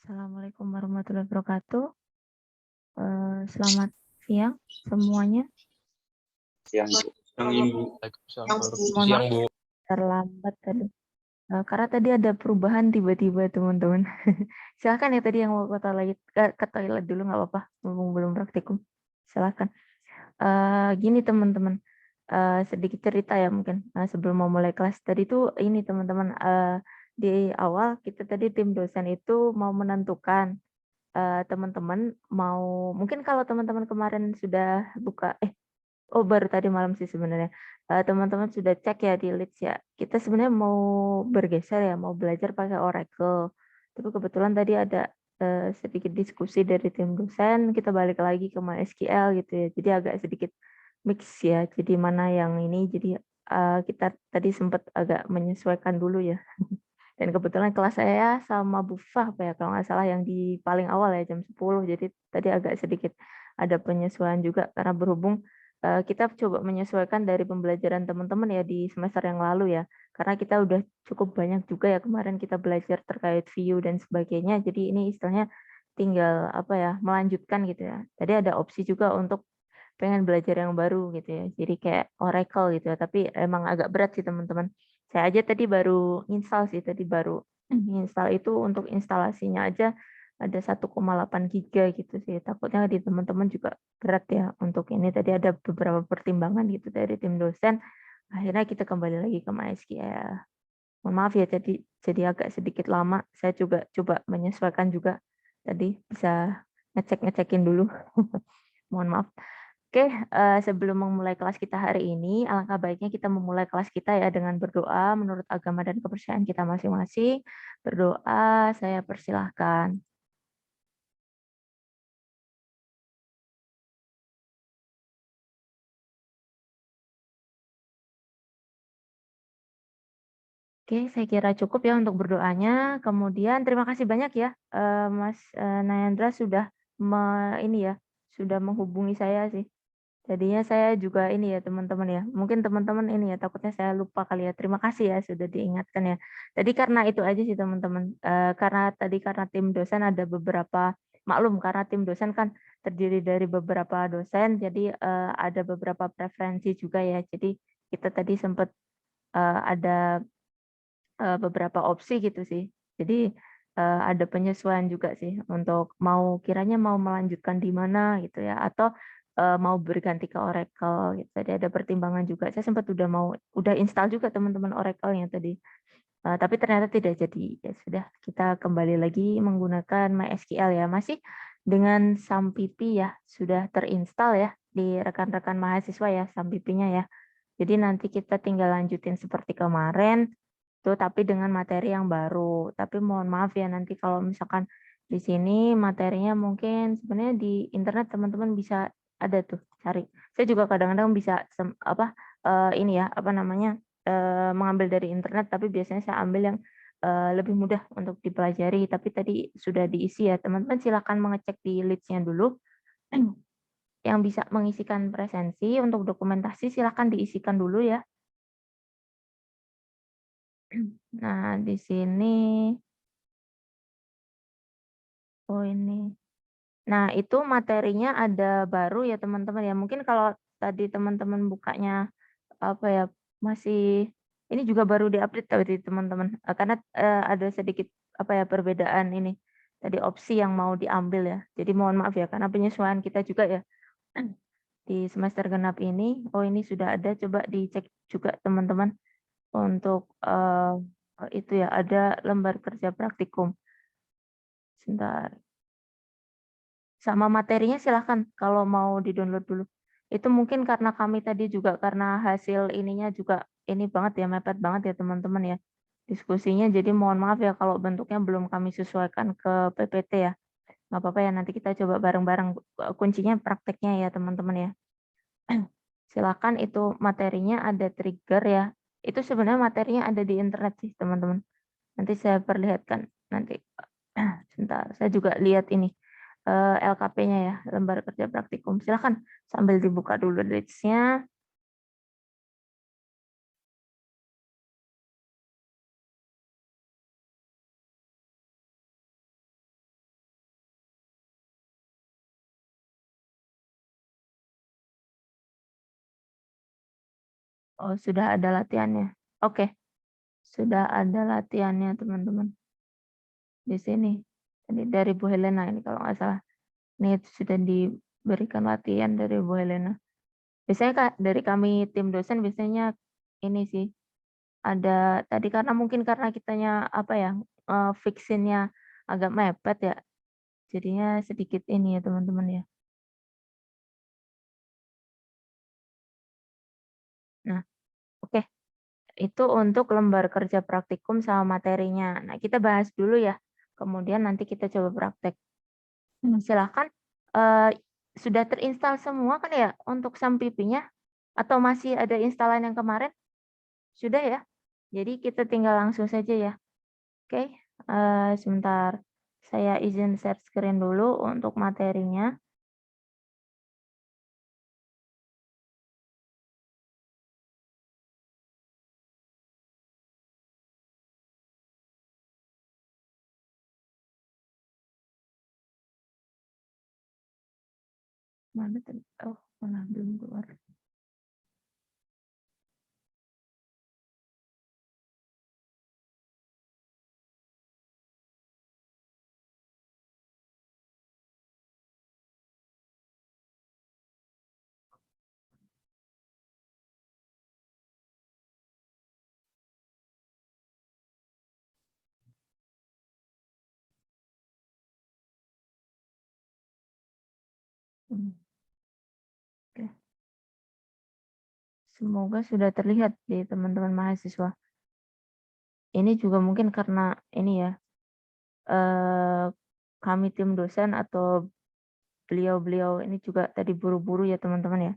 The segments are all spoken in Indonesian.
Assalamualaikum warahmatullahi wabarakatuh. Selamat siang semuanya. Siang, Bu. Siang, Ibu. Waalaikumsalam warahmatullahi Mohon maaf siang, Bu. terlambat tadi. Karena tadi ada perubahan tiba-tiba teman-teman. Silakan ya tadi yang mau ke toilet dulu nggak apa-apa, mumpung belum praktikum. Silakan. Gini teman-teman, sedikit cerita ya mungkin sebelum mau mulai kelas tadi tuh ini teman-teman, di awal kita tadi tim dosen itu mau menentukan teman-teman mau mungkin kalau teman-teman kemarin sudah buka oh baru tadi malam sih sebenarnya, teman-teman sudah cek ya di Leads ya, kita sebenarnya mau bergeser ya, mau belajar pakai Oracle. Tapi kebetulan tadi ada, sedikit diskusi dari tim dosen, kita balik lagi ke MySQL gitu ya. Jadi agak sedikit mix ya, jadi mana yang ini, jadi, kita tadi sempat agak menyesuaikan dulu ya. Dan kebetulan kelas saya sama Bu Fah apa ya, kalau nggak salah yang di paling awal ya jam 10. Jadi tadi agak sedikit ada penyesuaian juga karena berhubung, kita coba menyesuaikan dari pembelajaran teman-teman ya di semester yang lalu ya. Karena kita udah cukup banyak juga ya kemarin kita belajar terkait view dan sebagainya. Jadi ini istilahnya tinggal apa ya, melanjutkan gitu ya. Tadi ada opsi juga untuk pengen belajar yang baru gitu ya. Jadi kayak Oracle gitu ya, tapi emang agak berat sih teman-teman. Saya aja tadi baru install sih, tadi baru install itu untuk instalasinya aja ada 1,8 giga gitu sih. Takutnya di teman-teman juga berat ya untuk ini. Tadi ada beberapa pertimbangan gitu dari tim dosen. Akhirnya kita kembali lagi ke MySQL. Mohon maaf ya jadi agak sedikit lama. Saya juga coba menyesuaikan juga tadi bisa ngecek-ngecekin dulu. Mohon maaf. Oke, sebelum memulai kelas kita hari ini, alangkah baiknya kita memulai kelas kita ya dengan berdoa menurut agama dan kepercayaan kita masing-masing. Berdoa, saya persilahkan. Oke, saya kira cukup ya untuk berdoanya. Kemudian terima kasih banyak ya, Mas, Nayandra sudah ini ya, sudah menghubungi saya sih. Jadinya saya juga ini ya teman-teman ya, mungkin teman-teman ini ya takutnya saya lupa kali ya. Terima kasih ya sudah diingatkan ya. Tadi karena itu aja sih teman-teman, karena tim dosen ada beberapa maklum karena tim dosen kan terdiri dari beberapa dosen, jadi, ada beberapa preferensi juga ya. Jadi kita tadi sempat, ada beberapa opsi gitu sih. Jadi, ada penyesuaian juga sih untuk kiranya mau melanjutkan di mana gitu ya, atau, mau berganti ke Oracle gitu. Tadi ada pertimbangan juga. Saya sempat udah install juga teman-teman Oracle-nya tadi, tapi ternyata tidak jadi. Ya sudah, kita kembali lagi menggunakan MySQL ya. Masih dengan Sampipi ya, sudah terinstall ya di rekan-rekan mahasiswa ya Sampipinya ya. Jadi nanti kita tinggal lanjutin seperti kemarin, tuh tapi dengan materi yang baru. Tapi mohon maaf ya nanti kalau misalkan di sini materinya mungkin sebenarnya di internet teman-teman bisa ada tuh cari. Saya juga kadang-kadang bisa ini ya, apa namanya, mengambil dari internet tapi biasanya saya ambil yang, lebih mudah untuk dipelajari. Tapi tadi sudah diisi ya, teman-teman silakan mengecek di leads-nya dulu. Yang bisa mengisikan presensi untuk dokumentasi silakan diisikan dulu ya. Nah, di sini oh ini. Nah, itu materinya ada baru ya teman-teman ya. Mungkin kalau tadi teman-teman bukanya apa ya, masih ini juga baru di-update tadi teman-teman, karena, ada sedikit apa ya, perbedaan ini, tadi opsi yang mau diambil ya. Jadi mohon maaf ya karena penyesuaian kita juga ya di semester genap ini. Oh ini sudah ada, coba dicek juga teman-teman untuk, itu ya, ada lembar kerja praktikum. Sebentar. Sama materinya silahkan kalau mau di-download dulu. Itu mungkin karena kami tadi juga karena hasil ininya juga ini banget ya, mepet banget ya teman-teman ya, diskusinya. Jadi mohon maaf ya kalau bentuknya belum kami sesuaikan ke PPT ya. Nggak apa-apa ya, nanti kita coba bareng-bareng, kuncinya prakteknya ya teman-teman ya. Silakan itu materinya ada trigger ya. Itu sebenarnya materinya ada di internet sih teman-teman. Nanti saya perlihatkan nanti. Sebentar, saya juga lihat ini, LKP-nya ya, lembar kerja praktikum. Silakan sambil dibuka dulu leads-nya. Oh, sudah ada latihannya. Oke, sudah ada latihannya teman-teman. Di sini. Ini dari Bu Helena ini kalau nggak salah. Ini sudah diberikan latihan dari Bu Helena. Biasanya Kak, dari kami tim dosen biasanya ini sih ada tadi karena mungkin karena kitanya apa ya fixinnya agak mepet ya, jadinya sedikit ini ya teman-teman ya. Nah, oke. Itu untuk lembar kerja praktikum sama materinya. Nah, kita bahas dulu ya. Kemudian nanti kita coba praktek. Silahkan. eh, sudah terinstall semua kan ya untuk SAMPIP-nya? Atau masih ada instalan yang kemarin? Sudah ya? Jadi kita tinggal langsung saja ya. Oke, sebentar. Saya izin share screen dulu untuk materinya. Mana tadi? Oh, malah belum keluar. Hmm, Oke. Semoga sudah terlihat di teman-teman mahasiswa. Ini juga mungkin karena ini ya, eh, kami tim dosen atau beliau-beliau ini juga tadi buru-buru ya teman-teman ya.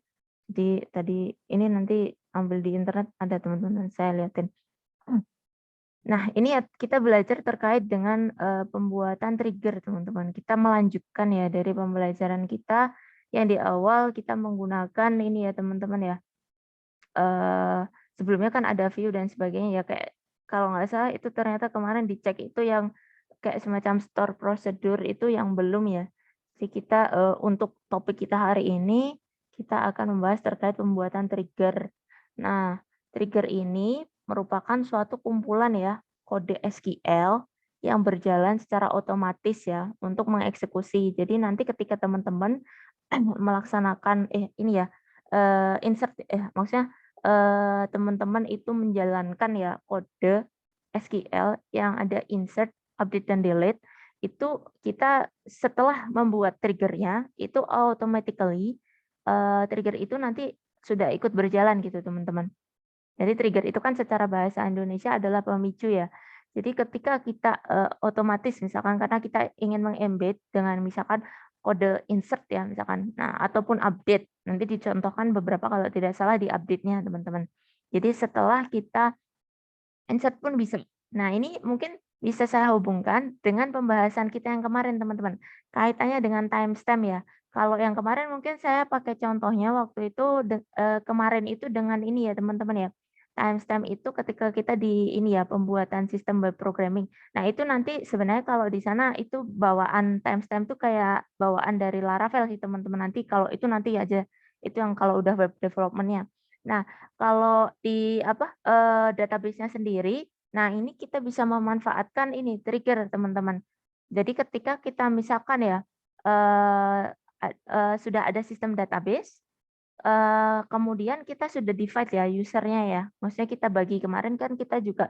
Jadi tadi ini nanti ambil di internet ada teman-teman saya liatin. Nah, ini ya kita belajar terkait dengan pembuatan trigger teman-teman. Kita melanjutkan ya dari pembelajaran kita yang di awal kita menggunakan ini ya teman-teman ya. eh Sebelumnya kan ada view dan sebagainya ya kayak kalau nggak salah itu ternyata kemarin dicek itu yang kayak semacam store prosedur itu yang belum ya. Jadi kita untuk topik kita hari ini kita akan membahas terkait pembuatan trigger. Nah, trigger ini merupakan suatu kumpulan ya kode SQL yang berjalan secara otomatis ya untuk mengeksekusi. Jadi nanti ketika teman-teman melaksanakan ini ya insert maksudnya teman-teman itu menjalankan ya kode SQL yang ada insert, update, dan delete, itu kita setelah membuat triggernya, itu automatically trigger itu nanti sudah ikut berjalan gitu teman-teman. Jadi trigger itu kan secara bahasa Indonesia adalah pemicu ya. Jadi ketika kita otomatis misalkan karena kita ingin mengembed dengan misalkan kode insert ya misalkan, nah ataupun update, nanti dicontohkan beberapa kalau tidak salah di update-nya teman-teman. Jadi setelah kita insert pun bisa. Nah ini mungkin bisa saya hubungkan dengan pembahasan kita yang kemarin teman-teman. Kaitannya dengan timestamp ya. Kalau yang kemarin mungkin saya pakai contohnya waktu itu kemarin itu dengan ini ya teman-teman ya. Timestamp itu ketika kita di ini ya pembuatan sistem web programming. Nah itu nanti sebenarnya kalau di sana itu bawaan timestamp itu kayak bawaan dari Laravel sih teman-teman. Nanti kalau itu nanti aja itu yang kalau udah web development-nya. Nah kalau di apa database-nya sendiri, nah ini kita bisa memanfaatkan ini trigger teman-teman. Jadi ketika kita misalkan ya sudah ada sistem database, kemudian kita sudah divide ya usernya ya. Maksudnya kita bagi kemarin kan kita juga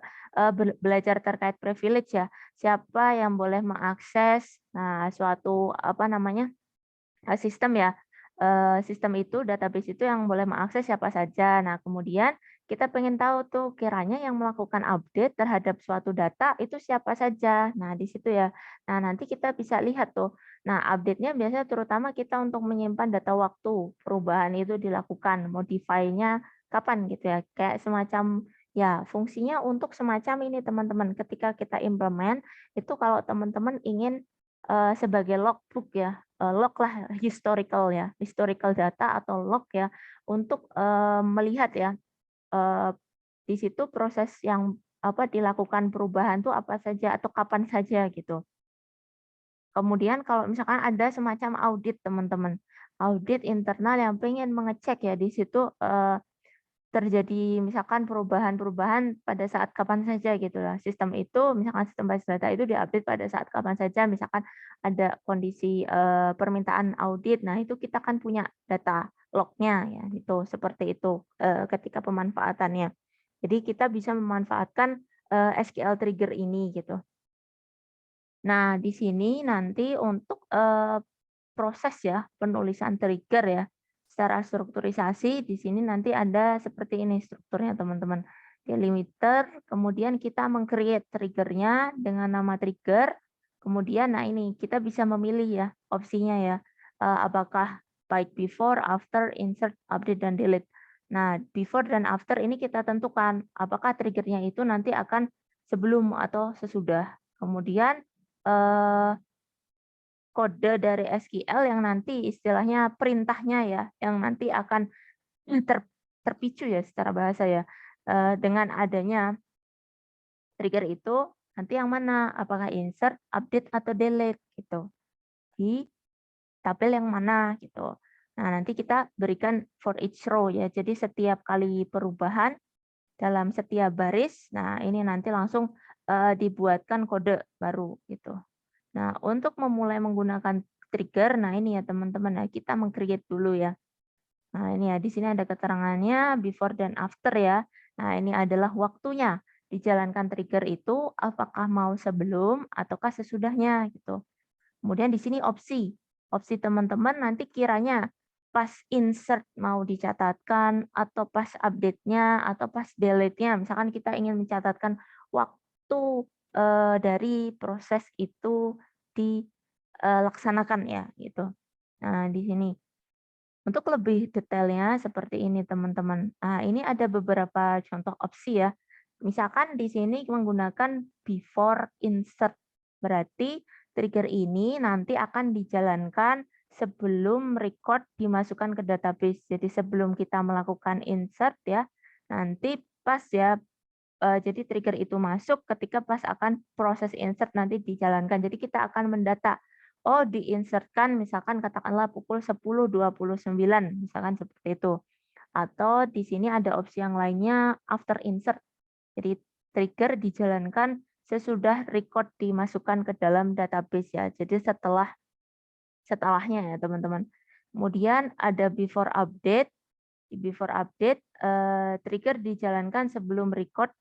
belajar terkait privilege ya. Siapa yang boleh mengakses nah suatu apa namanya sistem ya. Sistem itu, database itu yang boleh mengakses siapa saja. Nah, kemudian kita pengen tahu tuh kiranya yang melakukan update terhadap suatu data itu siapa saja. Nah, di situ ya. Nah, nanti kita bisa lihat tuh. Nah, update-nya biasanya terutama kita untuk menyimpan data waktu perubahan itu dilakukan, modify-nya kapan gitu ya. Kayak semacam ya fungsinya untuk semacam ini teman-teman. Ketika kita implement itu kalau teman-teman ingin sebagai logbook ya, log lah historical data atau log ya untuk melihat ya di situ proses yang apa dilakukan perubahan tuh apa saja atau kapan saja gitu. Kemudian kalau misalkan ada semacam audit teman-teman, audit internal yang pengen mengecek ya di situ terjadi misalkan perubahan-perubahan pada saat kapan saja gitu lah. Sistem itu misalkan sistem basis data itu diupdate pada saat kapan saja, misalkan ada kondisi, permintaan audit. Nah, itu kita kan punya data lognya ya, itu seperti itu, ketika pemanfaatannya. Jadi kita bisa memanfaatkan, SQL trigger ini gitu. Nah, di sini nanti untuk, proses ya, penulisan trigger ya, secara strukturisasi di sini nanti ada seperti ini strukturnya teman-teman. Delimiter, kemudian kita meng-create trigger-nya dengan nama trigger, kemudian nah ini kita bisa memilih ya opsinya ya, apakah baik before, after, insert, update, dan delete. Nah, before dan after ini kita tentukan apakah trigger-nya itu nanti akan sebelum atau sesudah. Kemudian, eee kode dari SQL yang nanti istilahnya perintahnya ya, yang nanti akan terpicu ya secara bahasa ya, dengan adanya trigger itu nanti yang mana, apakah insert, update, atau delete gitu, di tabel yang mana gitu. Nah, nanti kita berikan for each row ya, jadi setiap kali perubahan dalam setiap baris, nah ini nanti langsung, dibuatkan kode baru gitu. Nah, untuk memulai menggunakan trigger, nah ini ya teman-teman ya, kita meng-create dulu ya. Nah, ini ya, di sini ada keterangannya before dan after ya. Nah, ini adalah waktunya dijalankan trigger itu apakah mau sebelum ataukah sesudahnya gitu. Kemudian di sini opsi. Opsi teman-teman nanti kiranya pas insert mau dicatatkan atau pas update-nya atau pas delete-nya. Misalkan kita ingin mencatatkan waktu dari proses itu dilaksanakan ya gitu. Nah, di sini untuk lebih detailnya seperti ini teman-teman. Nah, ini ada beberapa contoh opsi ya. Misalkan di sini menggunakan before insert. Berarti trigger ini nanti akan dijalankan sebelum record dimasukkan ke database. Jadi sebelum kita melakukan insert ya, nanti pas ya, jadi trigger itu masuk ketika pas akan proses insert nanti dijalankan. Jadi kita akan mendata, oh diinsertkan misalkan katakanlah pukul 10.29 misalkan seperti itu. Atau di sini ada opsi yang lainnya after insert. Jadi trigger dijalankan sesudah record dimasukkan ke dalam database ya. Jadi setelahnya ya teman-teman. Kemudian ada before update. Di before update trigger dijalankan sebelum record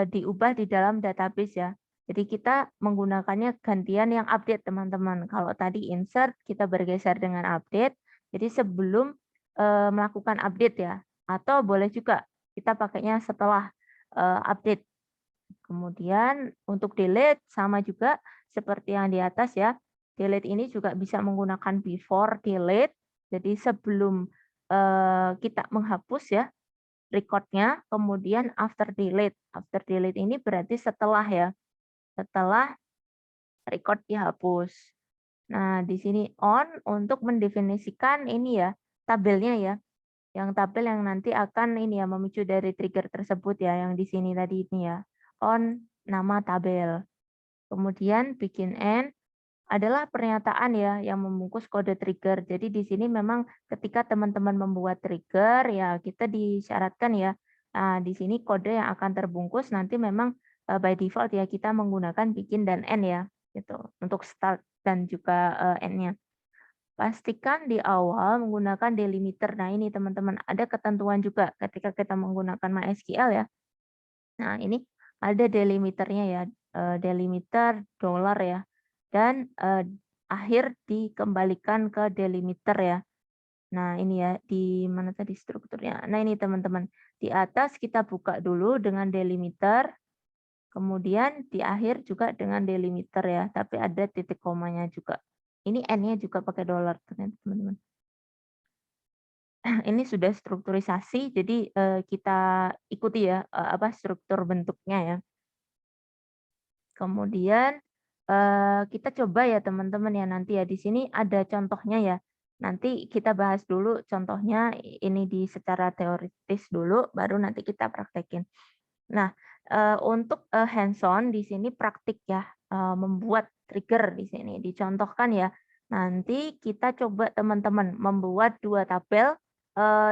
diubah di dalam database ya. Jadi kita menggunakannya gantian yang update teman-teman. Kalau tadi insert kita bergeser dengan update. Jadi sebelum melakukan update ya. Atau boleh juga kita pakainya setelah update. Kemudian untuk delete sama juga seperti yang di atas ya. Delete ini juga bisa menggunakan before delete. Jadi sebelum kita menghapus ya record-nya, kemudian after delete. After delete ini berarti setelah ya, setelah record dihapus. Nah, di sini on untuk mendefinisikan ini ya, tabelnya ya. Yang tabel yang nanti akan ini ya memicu dari trigger tersebut ya, yang di sini tadi ini ya. On nama tabel. Kemudian bikin end adalah pernyataan ya yang membungkus kode trigger. Jadi di sini memang ketika teman-teman membuat trigger ya kita disyaratkan ya. Nah, di sini kode yang akan terbungkus nanti memang by default ya kita menggunakan bikin dan end ya gitu untuk start dan juga end-nya. Pastikan di awal menggunakan delimiter. Nah, ini teman-teman ada ketentuan juga ketika kita menggunakan MySQL ya. Nah, ini ada delimiternya ya, delimiter dollar ya, dan akhir dikembalikan ke delimiter ya. Nah, ini ya di mana tadi strukturnya. Nah, ini teman-teman. Di atas kita buka dulu dengan delimiter, kemudian di akhir juga dengan delimiter ya, tapi ada titik komanya juga. Ini N-nya juga pakai dolar ternyata teman-teman. Ini sudah strukturisasi, jadi kita ikuti ya apa struktur bentuknya ya. Kemudian kita coba ya teman-teman ya nanti ya di sini ada contohnya ya. Nanti kita bahas dulu contohnya ini di secara teoritis dulu, baru nanti kita praktekin. Nah, untuk hands on di sini praktik ya membuat trigger di sini dicontohkan ya. Nanti kita coba teman-teman membuat 2 tabel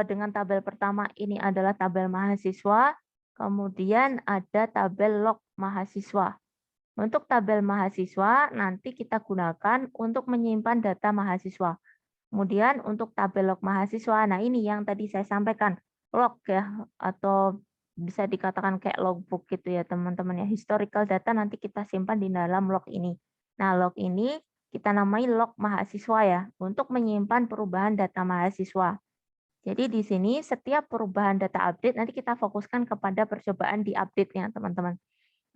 dengan tabel pertama ini adalah tabel mahasiswa, kemudian ada tabel log mahasiswa. Untuk tabel mahasiswa nanti kita gunakan untuk menyimpan data mahasiswa. Kemudian untuk tabel log mahasiswa, nah ini yang tadi saya sampaikan, log ya, atau bisa dikatakan kayak logbook gitu ya teman-teman ya. Historical data nanti kita simpan di dalam log ini. Nah log ini kita namai log mahasiswa ya, untuk menyimpan perubahan data mahasiswa. Jadi di sini setiap perubahan data update nanti kita fokuskan kepada percobaan di update-nya teman-teman.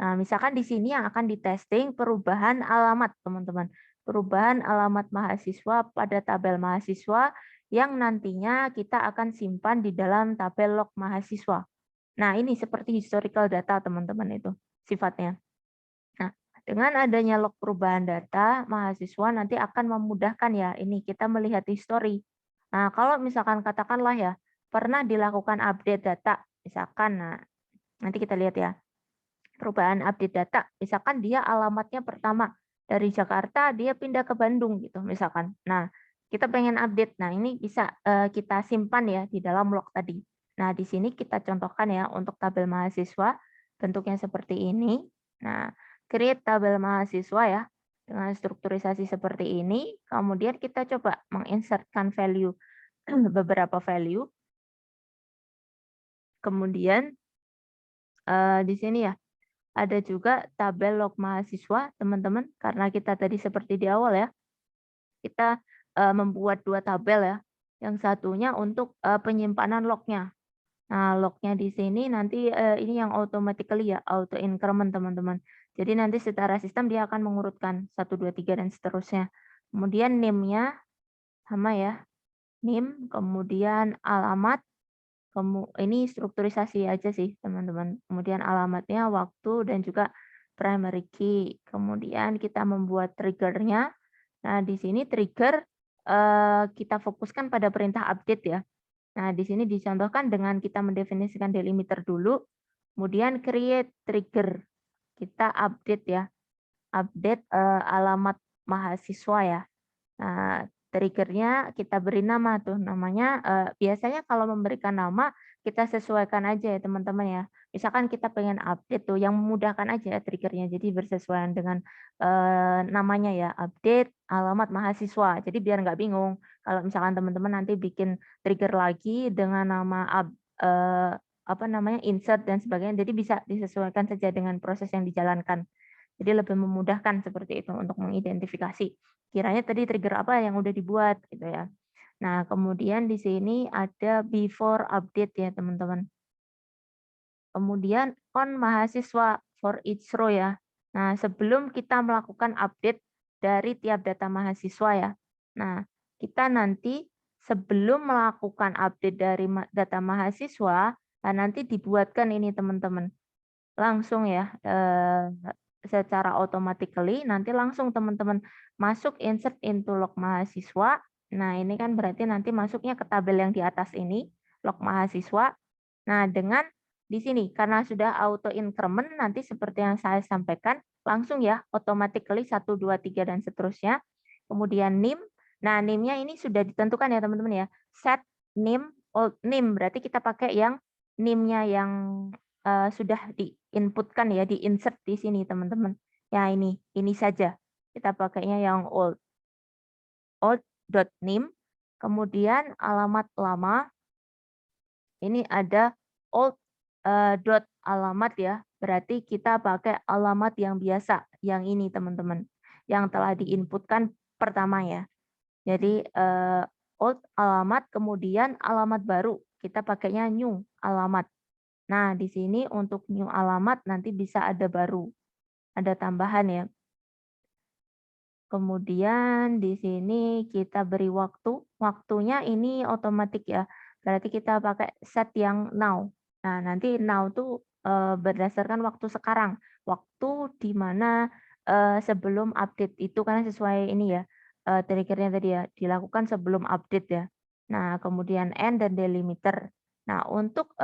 Nah, misalkan di sini yang akan ditesting perubahan alamat, teman-teman. Perubahan alamat mahasiswa pada tabel mahasiswa yang nantinya kita akan simpan di dalam tabel log mahasiswa. Nah, ini seperti historical data, teman-teman itu sifatnya. Nah, dengan adanya log perubahan data, mahasiswa nanti akan memudahkan ya, ini kita melihat histori. Nah, kalau misalkan katakanlah ya, pernah dilakukan update data, misalkan, nah, nanti kita lihat ya perubahan update data. Misalkan dia alamatnya pertama dari Jakarta, dia pindah ke Bandung gitu misalkan. Nah, kita pengen update. Nah, ini bisa kita simpan ya di dalam log tadi. Nah, di sini kita contohkan ya untuk tabel mahasiswa bentuknya seperti ini. Nah, create tabel mahasiswa ya dengan strukturisasi seperti ini. Kemudian kita coba menginsertkan value beberapa value. Kemudian di sini ya ada juga tabel log mahasiswa, teman-teman, karena kita tadi seperti di awal ya, kita membuat dua tabel ya. Yang satunya untuk penyimpanan lognya. Nah, lognya di sini nanti ini yang automatically ya, auto increment teman-teman. Jadi nanti secara sistem dia akan mengurutkan 1, 2, 3 dan seterusnya. Kemudian name-nya sama ya, name, kemudian alamat, ini strukturisasi aja sih teman-teman. Kemudian alamatnya, waktu, dan juga primary key. Kemudian kita membuat triggernya. Nah, di sini trigger kita fokuskan pada perintah update ya. Nah, di sini dicontohkan dengan kita mendefinisikan delimiter dulu, kemudian create trigger. Kita update ya, update alamat mahasiswa ya. Nah, triggernya kita beri nama tuh, namanya biasanya kalau memberikan nama kita sesuaikan aja ya teman-teman ya. Misalkan kita pengen update tuh yang memudahkan aja ya triggernya, jadi bersesuaian dengan namanya ya, update alamat mahasiswa. Jadi biar nggak bingung kalau misalkan teman-teman nanti bikin trigger lagi dengan nama apa namanya insert dan sebagainya, jadi bisa disesuaikan saja dengan proses yang dijalankan. Jadi lebih memudahkan seperti itu untuk mengidentifikasi. Kiranya tadi trigger apa yang udah dibuat gitu ya. Nah, kemudian di sini ada before update ya, teman-teman. Kemudian on mahasiswa for each row ya. Nah, sebelum kita melakukan update dari tiap data mahasiswa ya. Nah, kita nanti sebelum melakukan update dari data mahasiswa, nah nanti dibuatkan ini teman-teman langsung ya, secara automatically nanti langsung teman-teman masuk insert into log mahasiswa. Nah, ini kan berarti nanti masuknya ke tabel yang di atas ini, log mahasiswa. Nah, dengan di sini karena sudah auto increment nanti seperti yang saya sampaikan, langsung ya automatically 1, 2, 3 dan seterusnya. Kemudian name. Nah, name-nya ini sudah ditentukan ya teman-teman ya. Set name old name berarti kita pakai yang name-nya yang sudah di-inputkan ya, di-insert di sini teman-teman. Ya ini saja. Kita pakainya yang old.name, kemudian alamat lama, ini ada old dot alamat ya, berarti kita pakai alamat yang biasa, yang ini teman-teman, yang telah di-inputkan pertama ya. Jadi old alamat, kemudian alamat baru, kita pakainya new alamat. Nah, di sini untuk new alamat nanti bisa ada baru, ada tambahan ya. Kemudian di sini kita beri waktu, waktunya ini otomatis ya. Berarti kita pakai set yang now. Nah, nanti now tuh berdasarkan waktu sekarang, waktu di mana sebelum update itu karena sesuai ini ya, triggernya tadi ya, dilakukan sebelum update ya. Nah, kemudian end dan delimiter. Nah, untuk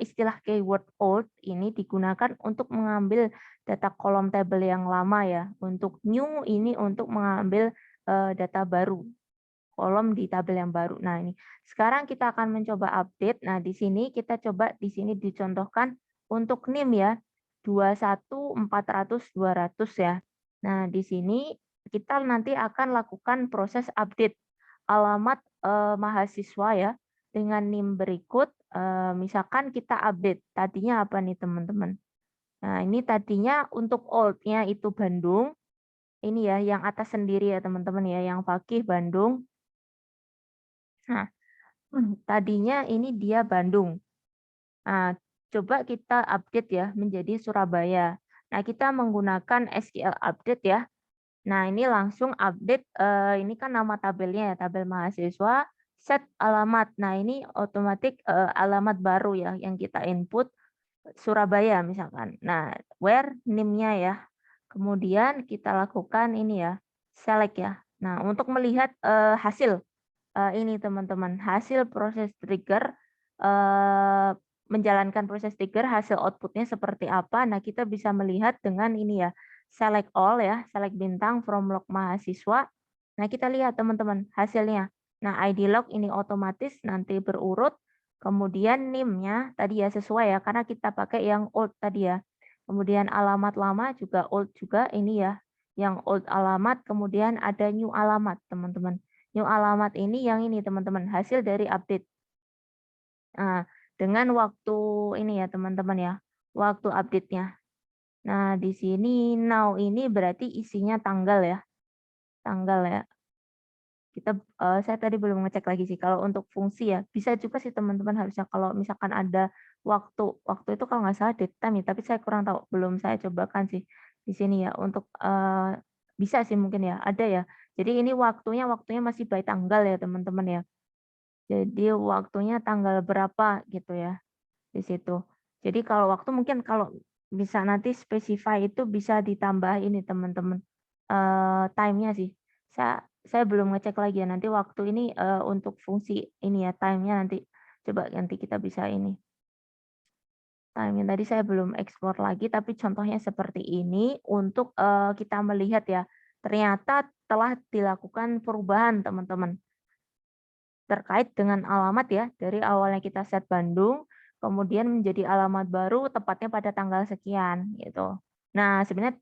istilah keyword old ini digunakan untuk mengambil data kolom tabel yang lama ya. Untuk new ini untuk mengambil data baru. kolom di tabel yang baru. Nah, ini sekarang kita akan mencoba update. Nah, di sini kita coba di sini dicontohkan untuk NIM ya. 21 400 200 ya. Nah, di sini kita nanti akan lakukan proses update alamat mahasiswa ya dengan NIM berikut. Misalkan kita update tadinya apa nih teman-teman? Nah, ini tadinya untuk old-nya itu Bandung. Ini ya, yang atas sendiri ya teman-teman ya, yang Fakih Bandung. Nah, tadinya ini dia Bandung. Nah, coba kita update ya menjadi Surabaya. Nah, kita menggunakan SQL update ya. Nah, ini langsung update, ini kan nama tabelnya ya, tabel mahasiswa, set alamat. Nah, ini otomatis alamat baru ya yang kita input Surabaya misalkan. Nah, where NIM-nya ya. Kemudian kita lakukan ini ya, select ya. Nah, untuk melihat hasil ini teman-teman, hasil proses trigger menjalankan proses trigger, hasil outputnya seperti apa. Nah, kita bisa melihat dengan ini ya, select all ya, select bintang from log mahasiswa. Nah, kita lihat teman-teman hasilnya. Nah, ID log ini otomatis nanti berurut. Kemudian NIM-nya tadi ya sesuai ya, karena kita pakai yang old tadi ya. Kemudian alamat lama juga old juga ini ya, yang old alamat. Kemudian ada new alamat teman-teman. New alamat ini yang ini teman-teman, hasil dari update. Nah, dengan waktu ini ya teman-teman ya, waktu update-nya. Nah, di sini now ini berarti isinya tanggal ya. Tanggal ya. Saya tadi belum ngecek lagi sih kalau untuk fungsi ya. Bisa juga sih teman-teman harusnya kalau misalkan ada waktu. Waktu itu kalau nggak salah date time ya, tapi saya kurang tahu, belum saya cobakan sih di sini ya untuk bisa sih mungkin ya, ada ya. Jadi ini waktunya masih by tanggal ya teman-teman ya. Jadi waktunya tanggal berapa gitu ya di situ. Jadi kalau waktu mungkin kalau bisa nanti specify itu bisa ditambah ini teman-teman time-nya sih. Saya belum ngecek lagi ya nanti waktu ini untuk fungsi ini ya time-nya nanti coba nanti kita bisa ini. Time-nya tadi saya belum explore lagi tapi contohnya seperti ini untuk kita melihat ya ternyata telah dilakukan perubahan teman-teman terkait dengan alamat ya, dari awalnya kita set Bandung, kemudian menjadi alamat baru tepatnya pada tanggal sekian gitu. Nah, sebenarnya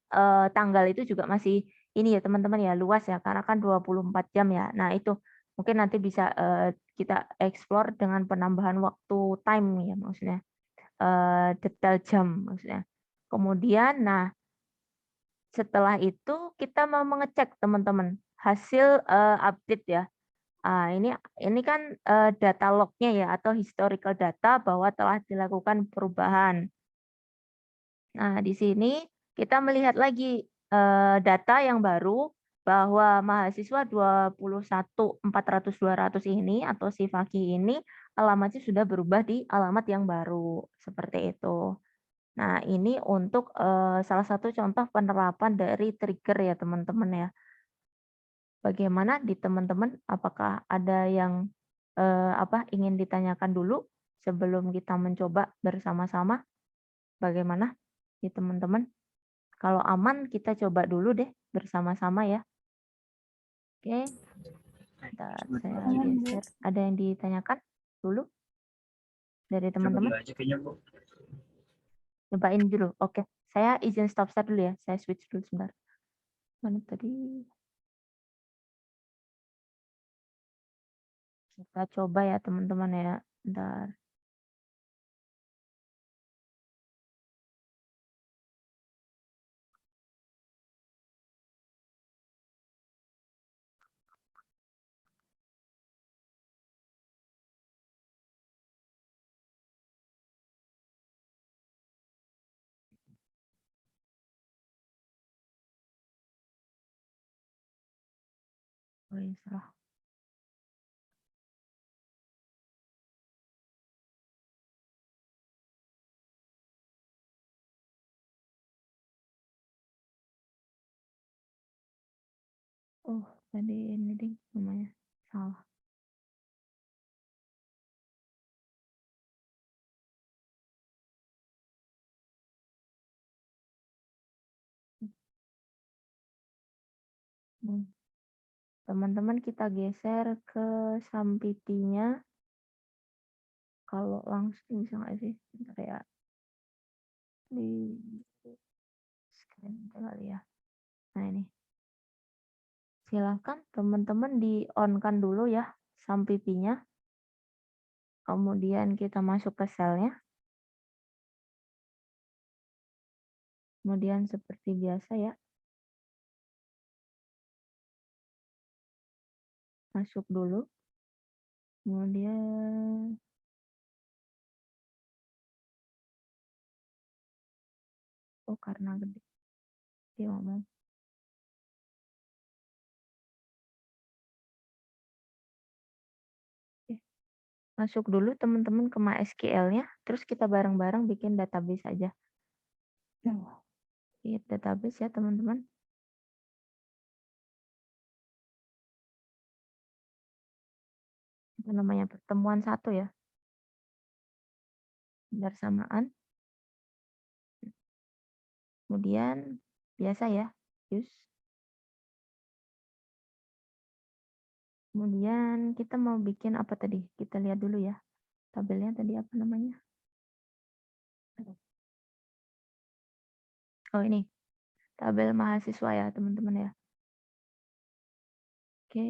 tanggal itu juga masih ini ya teman-teman ya luas ya karena kan 24 jam ya. Nah, itu mungkin nanti bisa kita explore dengan penambahan waktu time ya maksudnya. Detail jam maksudnya. Kemudian nah setelah itu kita mau mengecek teman-teman hasil update ya. Ini kan data lognya ya atau historical data bahwa telah dilakukan perubahan. Nah, di sini kita melihat lagi data yang baru bahwa mahasiswa 21 400 200 ini atau si Faki ini alamatnya sudah berubah di alamat yang baru seperti itu. Nah, ini untuk salah satu contoh penerapan dari trigger ya teman-teman ya. Bagaimana di teman-teman? Apakah ada yang ingin ditanyakan dulu sebelum kita mencoba bersama-sama? Bagaimana di teman-teman? Kalau aman kita coba dulu deh bersama-sama ya. Oke, bentar, saya geser. Ada yang ditanyakan dulu dari teman-teman? Cobain dulu. Oke, saya izin stop start dulu ya. Saya switch dulu sebentar. Mana tadi? Kita coba ya teman-teman ya. Bentar. Oh, iya, salah. Oh, tadi ini ding namanya. Salah. Hmm. Teman-teman kita geser ke sampipinya. Kalau langsung bisa nggak sih? Bentar ya. Di screen kali ya. Nah ini. Silakan teman-teman di-on-kan dulu ya sampipinya. Kemudian kita masuk ke selnya. Kemudian seperti biasa ya. Masuk dulu. Kemudian karena gede. Dia ngomong. Oke. Masuk dulu teman-teman ke MySQL-nya. Terus kita bareng-bareng bikin database aja. Create database ya teman-teman. Itu namanya pertemuan 1 ya. Bersamaan. Kemudian biasa ya. Use. Kemudian kita mau bikin apa tadi? Kita lihat dulu ya. Tabelnya tadi apa namanya? Oh ini. Tabel mahasiswa ya teman-teman ya. Oke.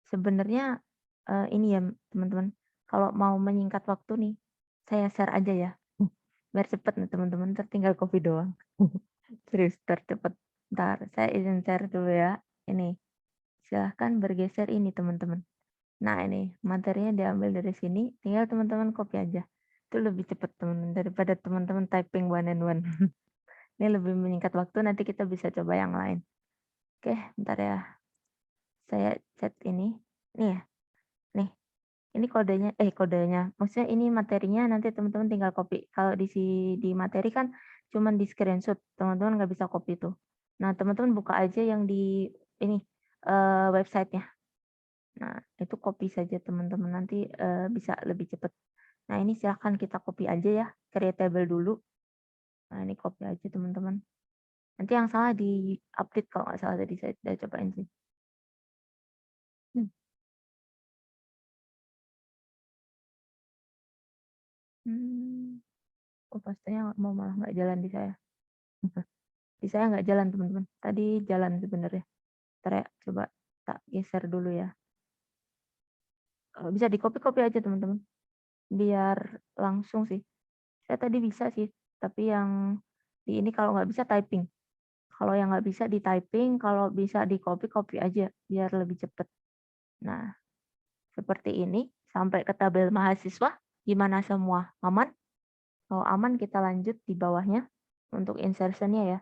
Sebenarnya ini ya teman-teman. Kalau mau menyingkat waktu nih. Saya share aja ya. Biar cepet nih teman-teman. Tinggal copy doang. Serius tercepat. Ntar saya izin share dulu ya. Ini. Silahkan bergeser ini teman-teman. Nah ini materinya diambil dari sini. Tinggal teman-teman copy aja. Itu lebih cepat teman-teman. Daripada teman-teman typing one and one. Ini lebih menyingkat waktu. Nanti kita bisa coba yang lain. Oke bentar ya. Saya chat ini. Nih ya. Nih. Ini kodenya. Maksudnya ini materinya nanti teman-teman tinggal copy. Kalau di materi kan cuman di screenshot. Teman-teman nggak bisa copy itu. Nah teman-teman buka aja yang di ini websitenya. Nah itu copy saja teman-teman. Nanti bisa lebih cepat. Nah ini silahkan kita copy aja ya. Create table dulu. Nah ini copy aja teman-teman. Nanti yang salah di update kalau nggak salah tadi saya udah cobain sih. Pastinya mau malah nggak jalan di saya. Di saya nggak jalan teman-teman. Tadi jalan sebenarnya. Ntar ya, coba tak geser dulu ya. Bisa di copy aja teman-teman. Biar langsung sih. Saya tadi bisa sih. Tapi yang di ini kalau nggak bisa typing. Kalau yang nggak bisa di typing, kalau bisa di copy aja. Biar lebih cepet. Nah, seperti ini. Sampai ke tabel mahasiswa. Gimana semua? Aman? Kalau aman kita lanjut di bawahnya. Untuk insertionnya ya.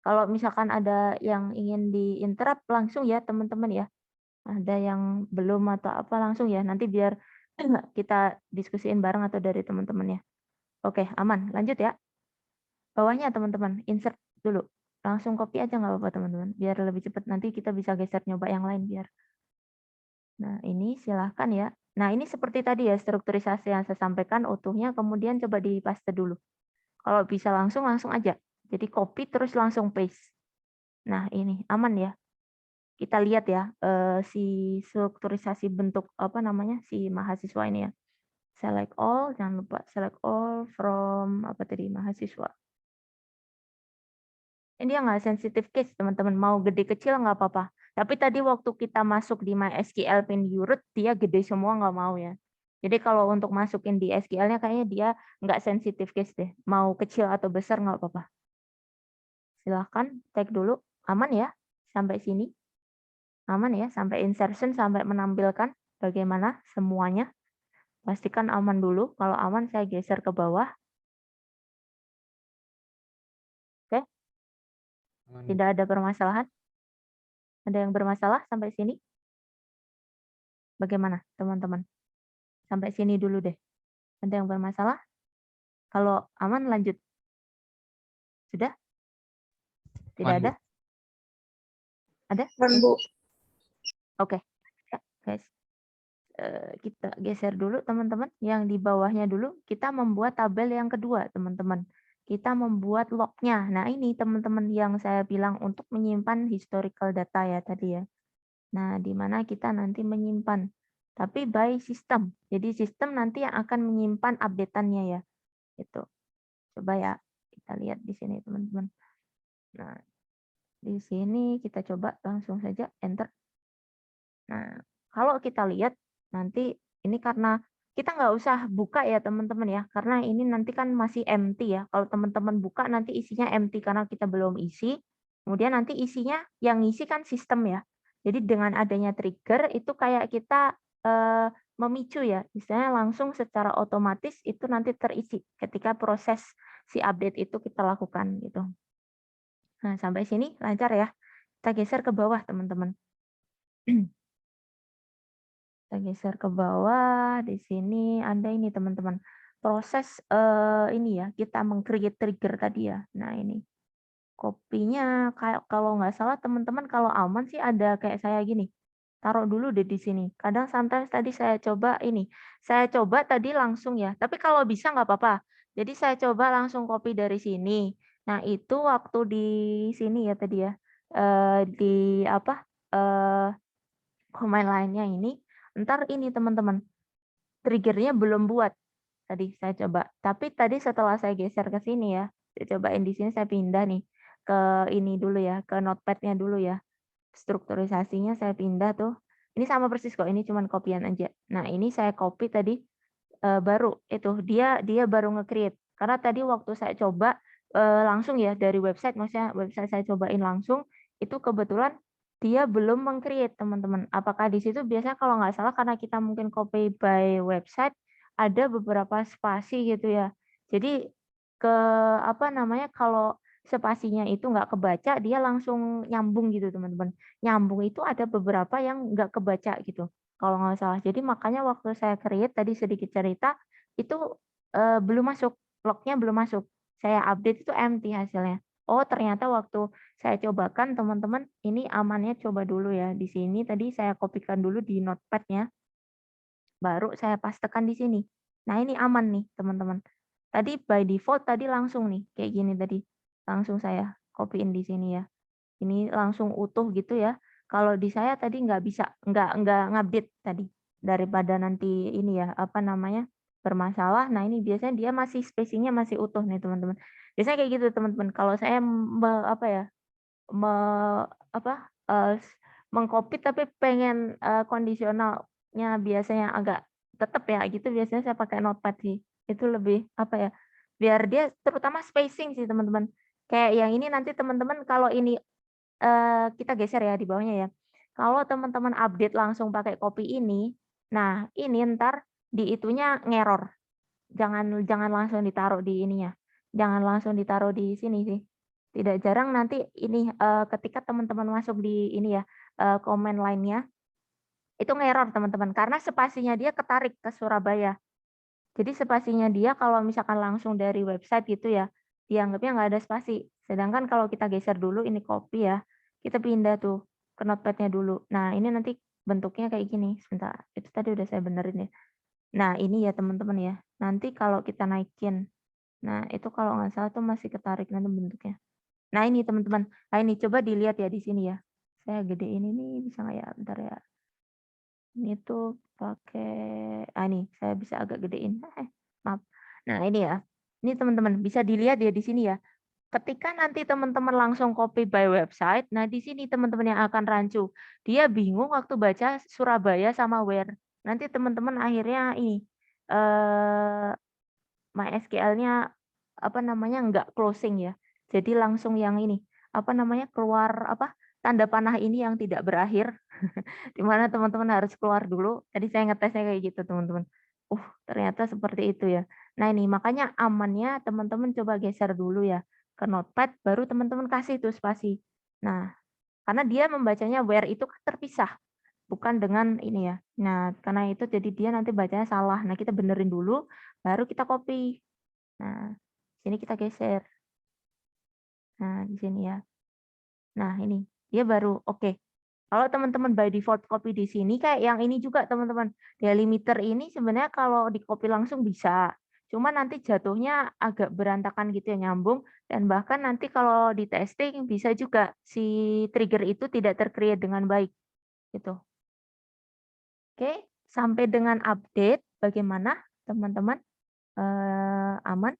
Kalau misalkan ada yang ingin di-interrupt langsung ya teman-teman ya. Ada yang belum atau apa langsung ya. Nanti biar kita diskusiin bareng atau dari teman-teman ya. Oke, aman. Lanjut ya. Bawahnya teman-teman, insert dulu. Langsung copy aja nggak apa-apa teman-teman. Biar lebih cepat. Nanti kita bisa geser nyoba yang lain biar. Nah ini silahkan ya. Nah ini seperti tadi ya strukturisasi yang saya sampaikan utuhnya. Kemudian coba di paste dulu. Kalau bisa langsung aja. Jadi copy terus langsung paste. Nah ini aman ya. Kita lihat ya si strukturisasi bentuk apa namanya si mahasiswa ini ya. Select all, jangan lupa select all from apa tadi mahasiswa. Ini dia nggak sensitive case teman-teman, mau gede kecil nggak apa-apa. Tapi tadi waktu kita masuk di MySQL pin root dia gede semua nggak mau ya. Jadi kalau untuk masukin di SQL-nya kayaknya dia nggak sensitive case deh. Mau kecil atau besar nggak apa-apa. Silahkan cek dulu, aman ya sampai sini. Aman ya, sampai insertion, sampai menampilkan bagaimana semuanya. Pastikan aman dulu. Kalau aman, saya geser ke bawah. Oke. Tidak ada permasalahan. Ada yang bermasalah sampai sini? Bagaimana, teman-teman? Sampai sini dulu deh. Ada yang bermasalah? Kalau aman, lanjut. Sudah? Tidak ada? Ada? Bu. Oke. Ya, guys. Kita geser dulu, teman-teman. Yang di bawahnya dulu, kita membuat tabel yang kedua, teman-teman. kita membuat lognya. Nah, ini teman-teman yang saya bilang untuk menyimpan historical data ya tadi ya. Nah, di mana kita nanti menyimpan. Tapi by sistem. Jadi sistem nanti yang akan menyimpan update-annya ya. Itu. Coba ya kita lihat di sini teman-teman. Nah, di sini kita coba langsung saja enter. Nah, kalau kita lihat nanti ini karena kita nggak usah buka ya teman-teman ya, karena ini nanti kan masih empty ya. Kalau teman-teman buka nanti isinya empty karena kita belum isi. Kemudian nanti isinya yang ngisi kan sistem ya. Jadi dengan adanya trigger itu kayak kita memicu ya, misalnya langsung secara otomatis itu nanti terisi ketika proses si update itu kita lakukan gitu. Nah, sampai sini lancar ya. Kita geser ke bawah teman-teman. Kita geser ke bawah, di sini ada ini teman-teman. Proses ini ya, kita meng-create trigger tadi ya. Nah, ini. Kopinya kayak kalau nggak salah teman-teman kalau aman sih ada kayak saya gini. Taruh dulu deh di sini. Kadang sometimes tadi saya coba ini. Saya coba tadi langsung ya, tapi kalau bisa nggak apa-apa. Jadi saya coba langsung copy dari sini. Nah, itu waktu di sini ya tadi ya. Di apa? Command line-nya ini, entar ini teman-teman, trigger-nya belum buat. Tadi saya coba. Tapi tadi setelah saya geser ke sini ya, saya cobain di sini saya pindah nih ke ini dulu ya, ke notepad-nya dulu ya. Strukturisasinya saya pindah tuh. Ini sama persis kok, ini cuman copy-an aja. Nah, ini saya copy tadi baru itu dia dia baru nge-create. Karena tadi waktu saya coba langsung ya dari website, maksudnya website saya cobain langsung, itu kebetulan dia belum meng-create teman-teman. Apakah di situ biasanya kalau nggak salah karena kita mungkin copy by website, ada beberapa spasi gitu ya. Jadi ke apa namanya, kalau spasinya itu nggak kebaca, dia langsung nyambung gitu teman-teman. Nyambung itu ada beberapa yang nggak kebaca gitu. Kalau nggak salah. Jadi makanya waktu saya create tadi sedikit cerita, itu, belum masuk, lognya belum masuk. Saya update itu empty hasilnya. Oh ternyata waktu saya cobakan teman-teman, ini amannya coba dulu ya. Di sini tadi saya kopikan dulu di notepad-nya, baru saya pastekan di sini. Nah ini aman nih teman-teman. Tadi by default tadi langsung nih, kayak gini tadi. Langsung saya copy-in di sini ya. Ini langsung utuh gitu ya. Kalau di saya tadi nggak bisa, nggak ngupdate tadi. Daripada nanti ini ya, apa namanya, bermasalah. Nah ini biasanya dia masih spacing-nya masih utuh nih teman-teman. Biasanya kayak gitu teman-teman. Kalau saya apa ya, me apa, meng-copy tapi pengen, kondisionalnya biasanya agak tetap ya gitu, biasanya saya pakai notepad sih. Itu lebih, apa ya, biar dia terutama spacing sih teman-teman. Kayak yang ini nanti teman-teman kalau ini kita geser ya di bawahnya ya. Kalau teman-teman update langsung pakai copy ini, nah ini entar di itunya ngerror. Jangan jangan langsung ditaruh di ininya, jangan langsung ditaruh di sini sih. Tidak jarang nanti ini, ketika teman-teman masuk di ini ya, command line-nya, itu ngerror teman-teman, karena spasinya dia ketarik ke Surabaya. Jadi spasinya dia kalau misalkan langsung dari website gitu ya, dianggapnya nggak ada spasi. Sedangkan kalau kita geser dulu ini copy ya, kita pindah tuh ke notepad-nya dulu. Nah, ini nanti bentuknya kayak gini, sebentar, itu tadi udah saya benerin ya. Nah, ini ya teman-teman ya, nanti kalau kita naikin, nah itu kalau nggak salah tuh masih ketarik nanti bentuknya. Nah ini teman-teman, nah ini coba dilihat ya di sini ya. Saya gedein ini bisa nggak ya? Bentar ya. Ini tuh pakai nih saya bisa agak gedein. Maaf. Nah, ini ya. Ini teman-teman bisa dilihat ya di sini ya. Ketika nanti teman-teman langsung copy by website, nah di sini teman-teman yang akan rancu. Dia bingung waktu baca Surabaya sama where. Nanti teman-teman akhirnya ini MySQL-nya apa namanya nggak closing ya. Jadi langsung yang ini apa namanya keluar apa tanda panah ini yang tidak berakhir. Di mana teman-teman harus keluar dulu. Tadi saya ngetesnya kayak gitu teman-teman. Ternyata seperti itu ya. Nah ini makanya amannya teman-teman coba geser dulu ya ke notepad, baru teman-teman kasih tuh spasi. Nah, karena dia membacanya where itu kan terpisah, bukan dengan ini ya. Nah, karena itu jadi dia nanti bacanya salah. Nah, kita benerin dulu, baru kita copy. Nah, sini kita geser. Nah, di sini ya. Nah, ini dia baru oke. Kalau teman-teman by default copy di sini kayak yang ini juga teman-teman. Delimiter ini sebenarnya kalau di copy langsung bisa. cuma nanti jatuhnya agak berantakan gitu ya, nyambung dan bahkan nanti kalau di testing bisa juga si trigger itu tidak ter-create dengan baik, gitu. Oke, sampai dengan update bagaimana teman-teman? Aman?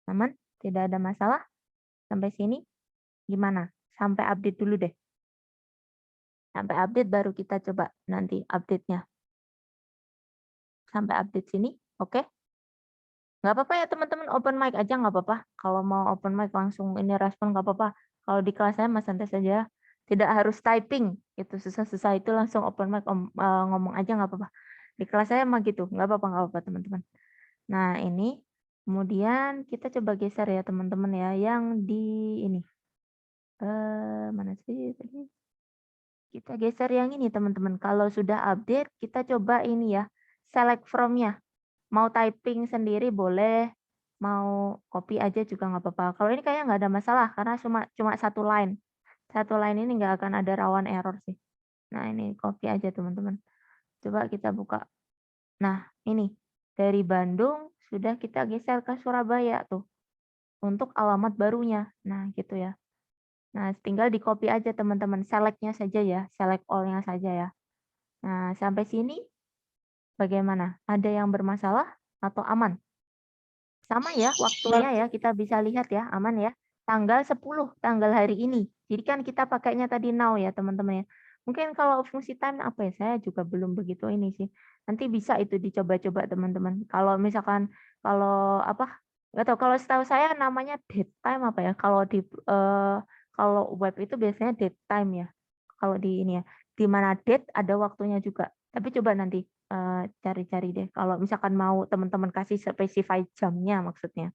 Aman? Tidak ada masalah? Sampai sini gimana? Sampai update dulu deh. Sampai update baru kita coba nanti update-nya. Sampai update sini, oke? Nggak apa-apa ya teman-teman, open mic aja nggak apa-apa. Kalau mau open mic langsung ini respon nggak apa-apa. Kalau di kelas saya mah santai saja. Tidak harus typing, itu susah-susah itu langsung open mic ngomong aja nggak apa-apa. Di kelas saya mah gitu, nggak apa-apa teman-teman. Nah ini, kemudian kita coba geser ya teman-teman ya, yang di ini. Mana sih tadi? Kita geser yang ini teman-teman. Kalau sudah update, kita coba ini ya, select from-nya. Mau typing sendiri boleh, mau copy aja juga nggak apa-apa. Kalau ini kayaknya nggak ada masalah karena cuma cuma satu line. Satu line ini nggak akan ada rawan error sih. Nah ini copy aja teman-teman. Coba kita buka. Nah ini dari Bandung sudah kita geser ke Surabaya tuh untuk alamat barunya. Nah gitu ya. Nah tinggal di copy aja teman-teman. Select-nya saja ya, select all-nya saja ya. Nah sampai sini bagaimana? Ada yang bermasalah atau aman? Sama ya waktunya ya, kita bisa lihat ya, aman ya. Tanggal 10, tanggal hari ini. Jadi kan kita pakainya tadi now ya teman-teman ya. Mungkin kalau fungsi time apa ya, saya juga belum begitu ini sih. Nanti bisa itu dicoba-coba teman-teman. Kalau misalkan kalau apa, nggak tahu kalau setahu saya namanya date time apa ya, kalau web itu biasanya date time ya. Kalau di ini ya, di mana date ada waktunya juga. Tapi coba nanti cari-cari deh kalau misalkan mau teman-teman kasih specify jamnya maksudnya.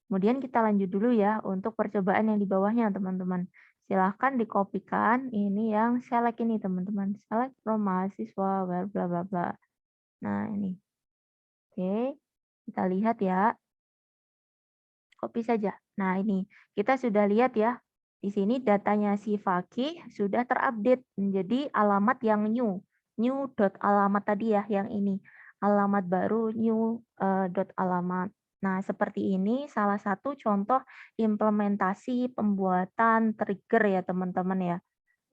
Kemudian kita lanjut dulu ya untuk percobaan yang di bawahnya teman-teman. Silahkan dikopikan ini yang select ini teman-teman. Select from mahasiswa bla bla bla bla. Nah ini. Oke, kita lihat ya. Copy saja. Nah ini kita sudah lihat ya. Di sini datanya si Fakih sudah terupdate menjadi alamat yang new. New dot alamat tadi ya yang ini. Alamat baru new dot alamat. Nah, seperti ini salah satu contoh implementasi pembuatan trigger ya, teman-teman ya.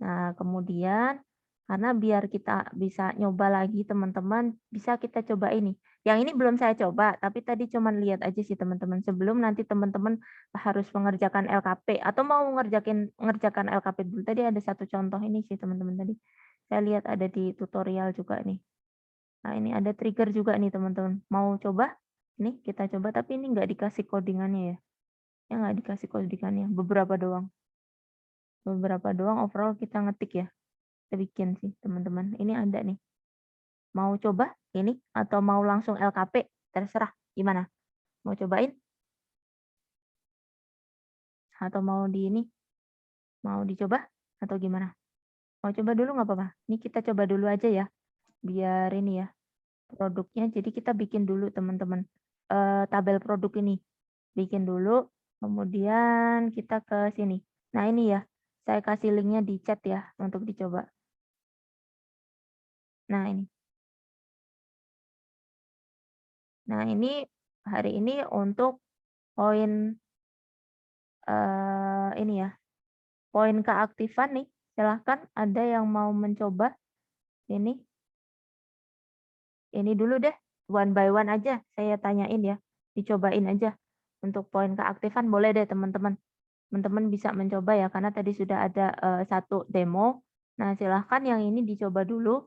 Nah, kemudian karena biar kita bisa nyoba lagi teman-teman, bisa kita coba ini. Yang ini belum saya coba, tapi tadi cuman lihat aja sih teman-teman. Sebelum nanti teman-teman harus mengerjakan LKP atau mau ngerjakan LKP dulu. Tadi ada satu contoh ini sih teman-teman tadi. Saya lihat ada di tutorial juga nih. Nah, ini ada trigger juga nih teman-teman. Mau coba? Nih kita coba, tapi ini nggak dikasih codingannya ya. Ya nggak dikasih codingannya, beberapa doang. Beberapa doang overall kita ngetik ya. Kita bikin sih teman-teman. Ini ada nih. Mau coba ini atau mau langsung LKP? Terserah gimana. Mau cobain? Atau mau di ini? Mau dicoba? Atau gimana? Mau coba dulu nggak apa-apa. Ini kita coba dulu aja ya. Biar ini ya. Produknya. Jadi kita bikin dulu teman-teman. Tabel produk ini. Bikin dulu. Kemudian kita ke sini. Nah ini ya. Saya kasih linknya di chat ya. Untuk dicoba. Nah ini. Nah ini hari ini untuk poin ini ya, poin keaktifan nih, silahkan ada yang mau mencoba ini. Ini dulu deh, one by one aja saya tanyain ya, dicobain aja. Untuk poin keaktifan boleh deh teman-teman. Teman-teman bisa mencoba ya, karena tadi sudah ada satu demo. Nah silahkan yang ini dicoba dulu.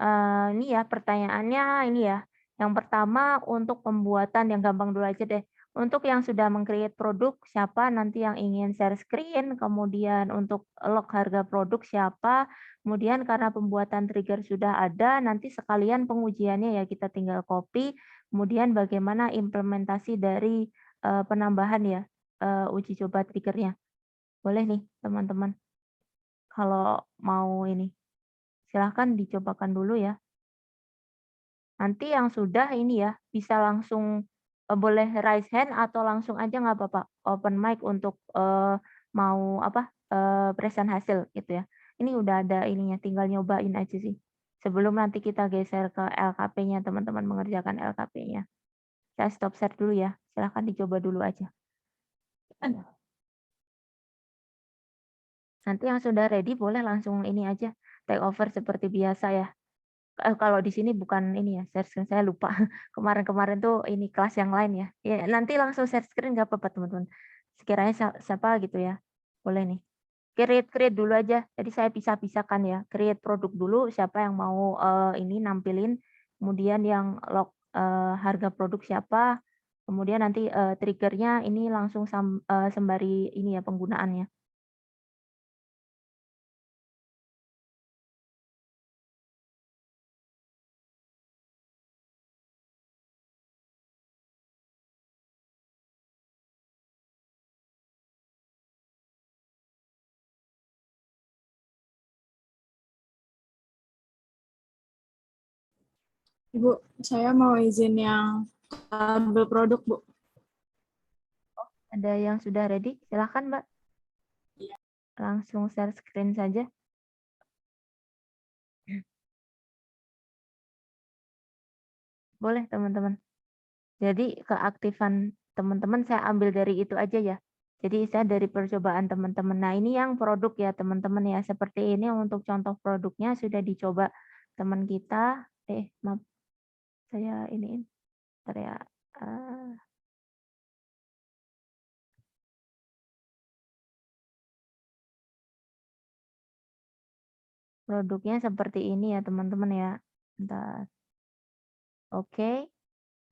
Ini ya pertanyaannya ini ya. Yang pertama untuk pembuatan yang gampang dulu aja deh. Untuk yang sudah meng-create produk siapa nanti yang ingin share screen, kemudian untuk log harga produk siapa, kemudian karena pembuatan trigger sudah ada, nanti sekalian pengujiannya ya kita tinggal copy, kemudian bagaimana implementasi dari penambahan ya uji coba triggernya. Boleh nih teman-teman. Kalau mau ini silahkan dicobakan dulu ya. Nanti yang sudah ini ya, bisa langsung, boleh raise hand atau langsung aja nggak apa-apa, open mic untuk, mau apa, present hasil gitu ya. Ini udah ada ininya, tinggal nyobain aja sih. Sebelum nanti kita geser ke LKP-nya, teman-teman mengerjakan LKP-nya. Saya stop share dulu ya. Silahkan dicoba dulu aja. Nanti yang sudah ready boleh langsung ini aja, take over seperti biasa ya. Kalau di sini bukan ini ya, share screen saya lupa. Kemarin-kemarin tuh ini kelas yang lain ya. Ya nanti langsung share screen nggak apa-apa teman-teman. Sekiranya siapa gitu ya, boleh nih. Create dulu aja. Jadi saya pisah-pisahkan ya. Create produk dulu, siapa yang mau ini nampilin, kemudian yang harga produk siapa, kemudian nanti triggernya ini langsung sembari ini ya penggunaannya. Ibu, saya mau izin yang tabel produk, Bu. Ada yang sudah ready? Silahkan Mbak. Langsung share screen saja. Boleh teman-teman. Jadi keaktifan teman-teman saya ambil dari itu aja ya. Jadi saya dari percobaan teman-teman. Nah ini yang produk ya teman-teman ya. Seperti ini untuk contoh produknya sudah dicoba teman kita. Maaf saya iniin. Bentar ya. Produknya seperti ini ya teman-teman ya. Bentar. Oke.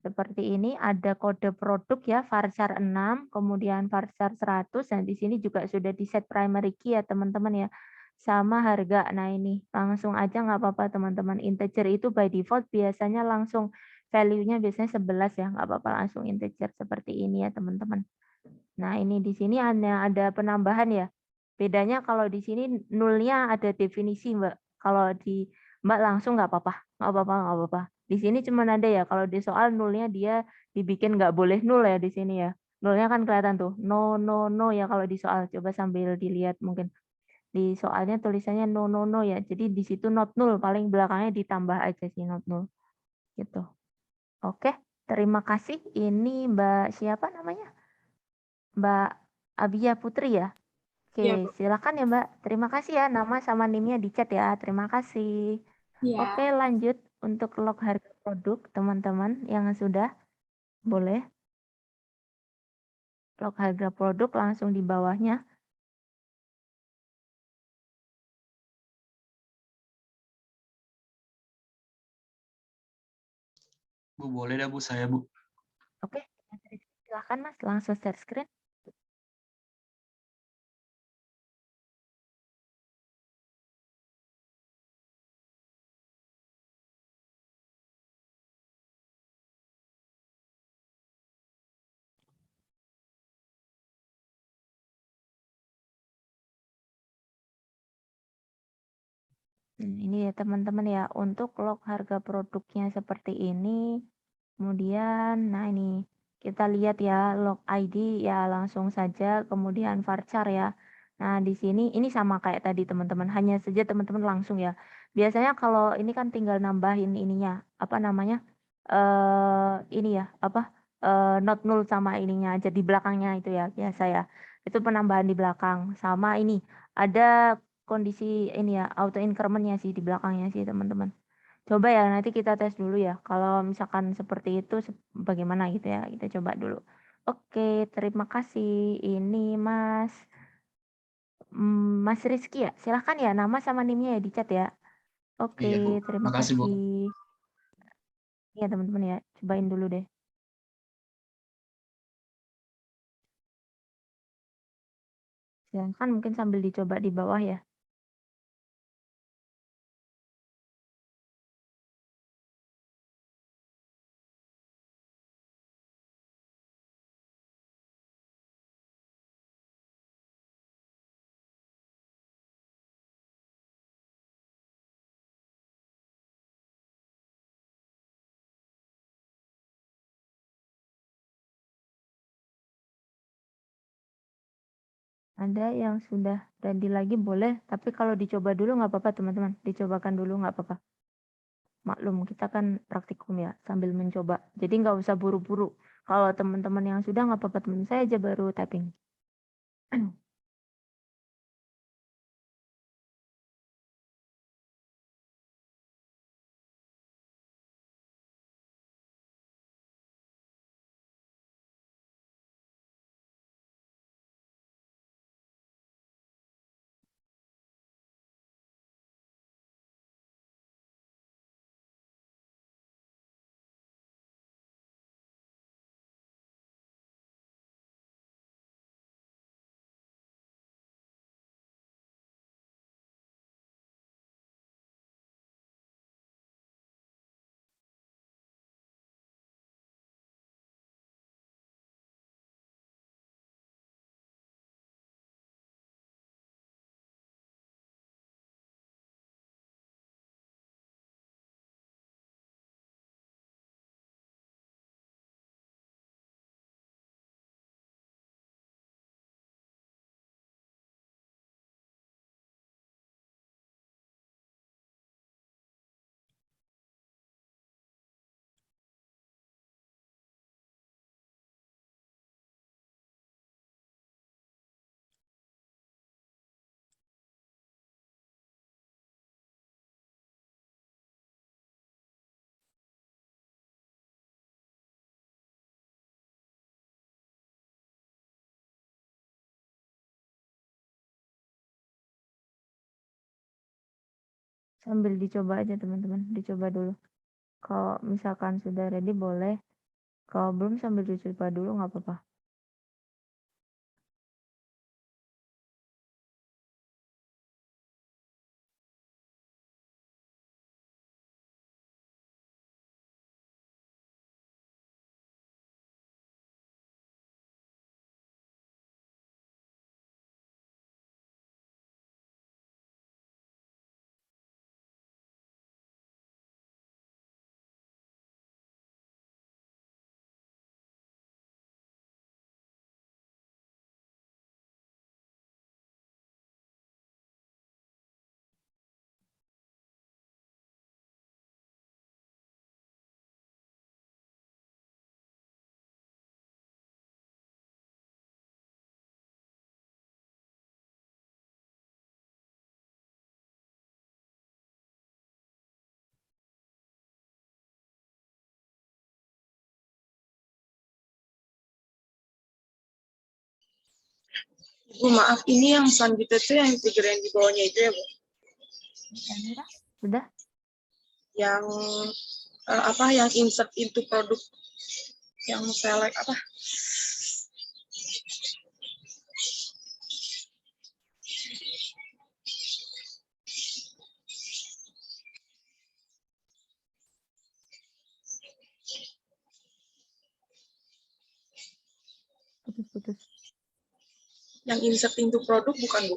Seperti ini ada kode produk ya varchar 6, kemudian varchar 100 dan di sini juga sudah di set primary key ya teman-teman ya. Sama harga. Nah ini langsung aja nggak apa-apa teman-teman. Integer itu by default biasanya langsung value-nya biasanya 11 ya, nggak apa-apa langsung integer seperti ini ya teman-teman. Nah ini di sini ada penambahan ya. Bedanya kalau di sini nulnya ada definisi Mbak. Kalau di Mbak langsung nggak apa-apa, nggak apa-apa, nggak apa-apa. Di sini cuma ada ya, kalau di soal nulnya dia dibikin nggak boleh nul ya di sini ya. Nulnya kan kelihatan tuh, no, no, no ya kalau di soal. Coba sambil dilihat mungkin. Di soalnya tulisannya no, no, no ya. Jadi di situ not null, paling belakangnya ditambah aja sih not null. Gitu. Oke, terima kasih. Ini Mbak siapa namanya? Mbak Abia Putri ya? Oke, Iya, Bu. silakan ya Mbak. Terima kasih ya, nama sama NIM-nya di chat ya. Terima kasih. Oke, Iya. lanjut untuk log harga produk teman-teman yang sudah boleh log harga produk langsung di bawahnya. Bu, boleh dah Bu, saya Bu. Oke, silakan Mas, langsung share screen. Ini ya teman-teman ya, untuk log harga produknya seperti ini. Kemudian, nah ini kita lihat ya log ID ya langsung saja, kemudian varchar ya. Nah di sini ini sama kayak tadi teman-teman, hanya saja teman-teman langsung ya. Biasanya kalau ini kan tinggal nambahin ininya, apa namanya? Ini ya, apa? Not null sama ininya aja di belakangnya itu ya biasa ya. Itu penambahan di belakang. Sama ini ada kondisi ini ya, auto increment-nya sih di belakangnya sih, teman-teman. Coba ya, nanti kita tes dulu ya. Kalau misalkan seperti itu bagaimana gitu ya, kita coba dulu. Oke, terima kasih. Ini Mas Rizky ya. Silahkan ya, nama sama NIM-nya ya di chat ya. Iya Bu, Oke, terima makasih Bu. kasih. Iya teman-teman ya, cobain dulu deh. Silahkan mungkin sambil dicoba di bawah ya. Ada yang sudah ready lagi boleh, tapi kalau dicoba dulu nggak apa-apa teman-teman. Dicobakan dulu nggak apa-apa. Maklum kita kan praktikum ya, sambil mencoba. Jadi nggak usah buru-buru. Kalau teman-teman yang sudah nggak apa-apa, teman saya aja baru typing. Sambil dicoba aja teman-teman, dicoba dulu. Kalau misalkan sudah ready boleh. Kalau belum sambil dicoba dulu nggak apa-apa. Bu, maaf, ini yang selanjutnya itu yang figure yang di bawahnya itu ya, Bu? Sudah? Yang apa, yang insert into produk, yang select apa? Putus-putus. Yang insert into produk bukan, Bu?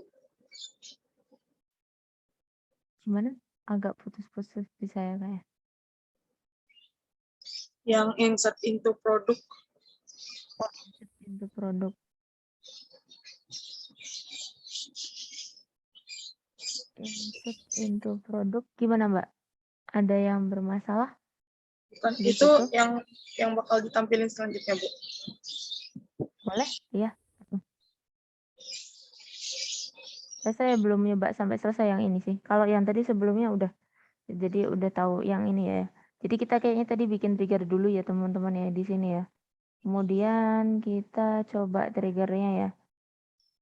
Gimana? Agak putus-putus di saya kayak. Yang insert into produk. Oh, insert into produk. Insert into produk. Gimana Mbak? Ada yang bermasalah? Bukan, Di itu situ? yang bakal ditampilin selanjutnya, Bu. Boleh? Iya. Saya belum nyoba sampai selesai yang ini sih. Kalau yang tadi sebelumnya udah. Jadi udah tahu yang ini ya. Jadi kita kayaknya tadi bikin trigger dulu ya teman-teman ya di sini ya. Kemudian kita coba triggernya ya.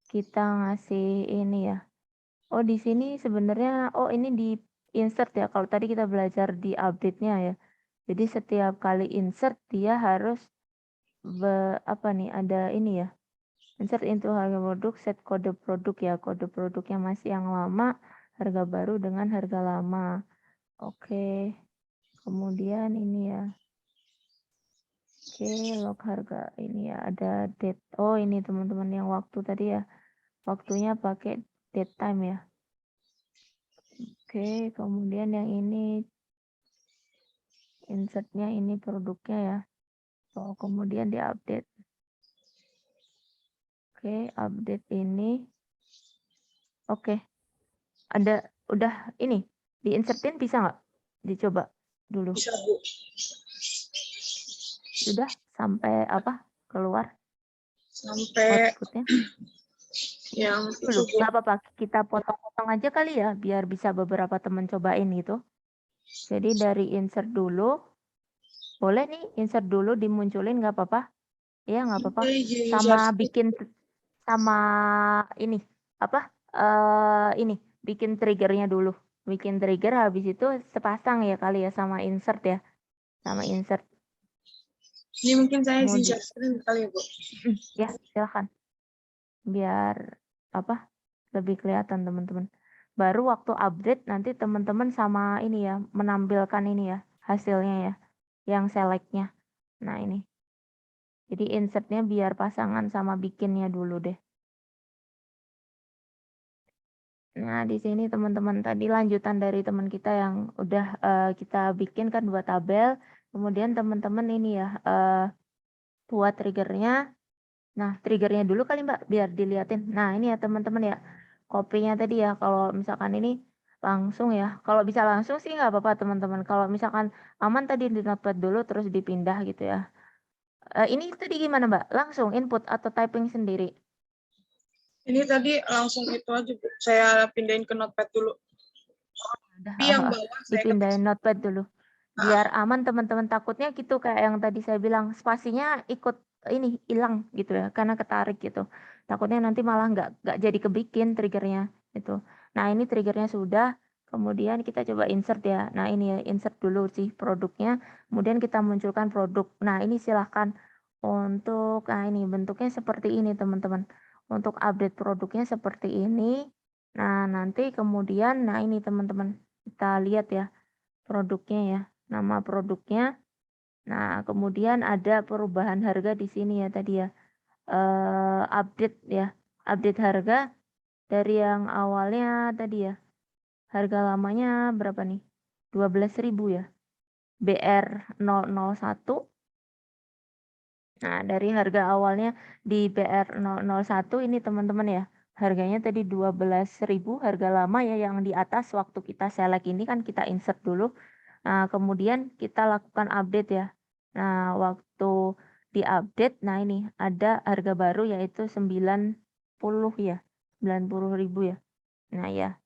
Kita ngasih ini ya. Oh di sini sebenarnya, oh ini di insert ya. Kalau tadi kita belajar di update-nya ya. Jadi setiap kali insert dia harus apa nih, ada ini ya. Insert into harga produk, set kode produk ya. Kode produknya masih yang lama, harga baru dengan harga lama. Oke. Kemudian ini ya. Oke, log harga ini ya, ada date. Oh, ini teman-teman yang waktu tadi ya. Waktunya pakai date time ya. Oke, kemudian yang ini insertnya ini produknya ya. Oh, kemudian diupdate. Oke, update ini. Oke. Ada udah ini diinsertin bisa nggak? Dicoba. dulu. Bisa, Bu. Sudah sampai apa? Keluar Sampai outputnya. yang Dulu, itu, Bu. nggak apa-apa. Kita potong-potong aja kali ya, biar bisa beberapa teman cobain gitu. Jadi dari insert dulu, boleh nih insert dulu dimunculin nggak apa-apa? Iya nggak apa-apa. Oke, izin Sama share screen. bikin sama ini apa? Ini bikin triggernya dulu. Bikin trigger habis itu sepasang ya kali ya sama insert ya. Sama insert. Ini mungkin saya izin Kemudian share screen kali ya, Bu. ya silakan. Biar apa? Lebih kelihatan teman-teman. Baru waktu update nanti teman-teman sama ini ya, menampilkan ini ya, hasilnya ya, yang select-nya. Nah ini. Jadi insert-nya biar pasangan sama bikinnya dulu deh. Nah, di sini teman-teman tadi lanjutan dari teman kita yang udah kita bikin kan 2 tabel. Kemudian teman-teman ini ya buat triggernya. Nah, triggernya dulu kali Mbak biar dilihatin. Nah, ini ya teman-teman ya. Kopinya tadi ya kalau misalkan ini langsung ya. Kalau bisa langsung sih nggak apa-apa teman-teman. Kalau misalkan aman tadi di notepad dulu terus dipindah gitu ya. Ini tadi gimana Mbak? Langsung input atau typing sendiri? Ini tadi langsung itu aja, Bu. Saya pindahin ke notepad dulu. Udah, Tapi yang bawah saya dipindahin notepad dulu. Biar aman teman-teman, takutnya gitu kayak yang tadi saya bilang spasinya ikut ini hilang gitu ya karena ketarik gitu. Takutnya nanti malah nggak jadi kebikin triggernya itu. Nah ini triggernya sudah, kemudian kita coba insert ya. Nah ini ya insert dulu sih produknya, kemudian kita munculkan produk. Nah ini silahkan untuk, nah ini bentuknya seperti ini teman-teman. Untuk update produknya seperti ini. Nah nanti kemudian, nah ini teman-teman kita lihat ya produknya ya. Nama produknya. Nah, kemudian ada perubahan harga di sini ya tadi ya. Update ya. Update harga dari yang awalnya tadi ya. Harga lamanya berapa nih? 12.000 ya. BR001. Nah, dari harga awalnya di BR001 ini teman-teman ya. Harganya tadi 12.000 harga lama ya yang di atas waktu kita select ini kan kita insert dulu. Nah, kemudian kita lakukan update ya. Nah, waktu di-update, nah ini ada harga baru yaitu 90 ya. 90.000 ya. Nah, ya.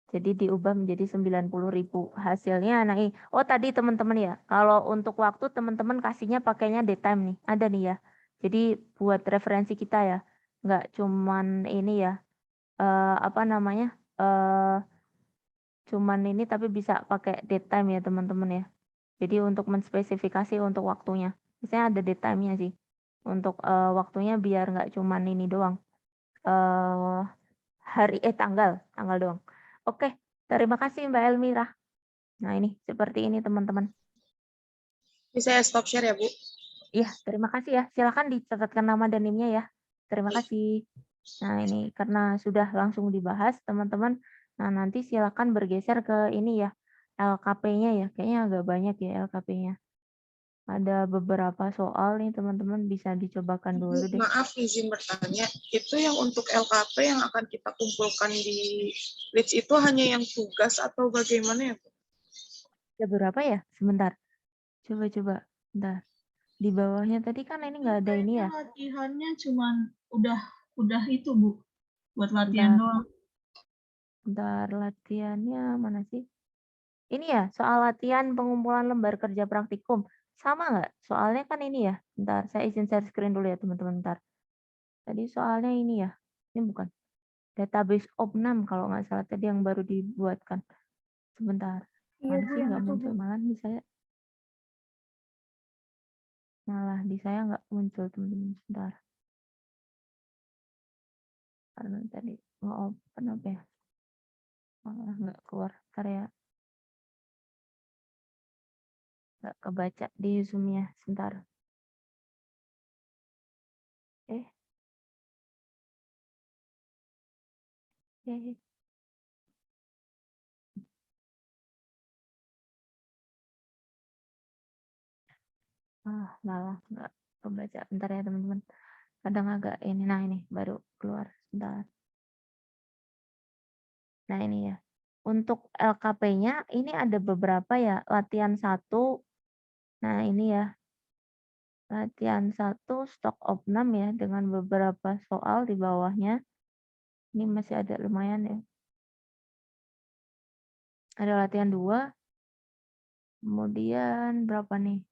Jadi diubah menjadi 90.000 hasilnya. Nah, oh tadi teman-teman ya, kalau untuk waktu teman-teman kasihnya pakainya daytime nih. Ada nih ya. Jadi buat referensi kita ya. Nggak cuman ini ya. Apa namanya? Cuman ini tapi bisa pakai daytime ya teman-teman ya. Jadi untuk menspesifikasi untuk waktunya. Misalnya ada daytime-nya sih. Untuk waktunya biar nggak cuman ini doang. Tanggal doang. Oke, terima kasih Mbak Elmira. Nah ini seperti ini teman-teman. Ini saya stop share ya, Bu. Iya, terima kasih ya. Silakan dicatatkan nama dan NIM-nya ya. Terima kasih. Nah ini karena sudah langsung dibahas teman-teman. Nah nanti silakan bergeser ke ini ya. LKP-nya ya. Kayaknya agak banyak ya LKP-nya. Ada beberapa soal nih teman-teman bisa dicobakan dulu deh. Maaf izin bertanya, itu yang untuk LKP yang akan kita kumpulkan di Leads itu hanya yang tugas atau bagaimana ya, Bu? Ada berapa ya? Sebentar. Coba-coba. Bentar. Di bawahnya tadi kan ini nggak ada ini ya. Latihannya cuman udah itu, Bu. Buat latihan Bentar. doang. Bentar latihannya mana sih? Ini ya, soal latihan pengumpulan lembar kerja praktikum. Sama nggak? Soalnya kan ini ya. Bentar, saya izin share screen dulu ya teman-teman. Bentar. Tadi soalnya ini ya. Ini bukan. Database OP6 kalau nggak salah tadi yang baru dibuatkan. Sebentar. Iya, Mana Bu, sih yang nggak itu, muncul? Bu. Malah di saya. Malah di saya nggak muncul teman-teman. Sebentar. Karena tadi nge-open apa ya? Malah nggak keluar. Bentar ya. Nggak kebaca di Zoom-nya. Sebentar. Eh. Eh. Malah nggak kebaca. Bentar ya teman-teman. Kadang agak ini. Nah ini baru keluar. Sebentar. Nah ini ya. Untuk LKP-nya ini ada beberapa ya, latihan 1. Nah, ini ya. Latihan 1 stok opnam ya dengan beberapa soal di bawahnya. Ini masih ada lumayan ya. Ada latihan 2. Kemudian berapa nih?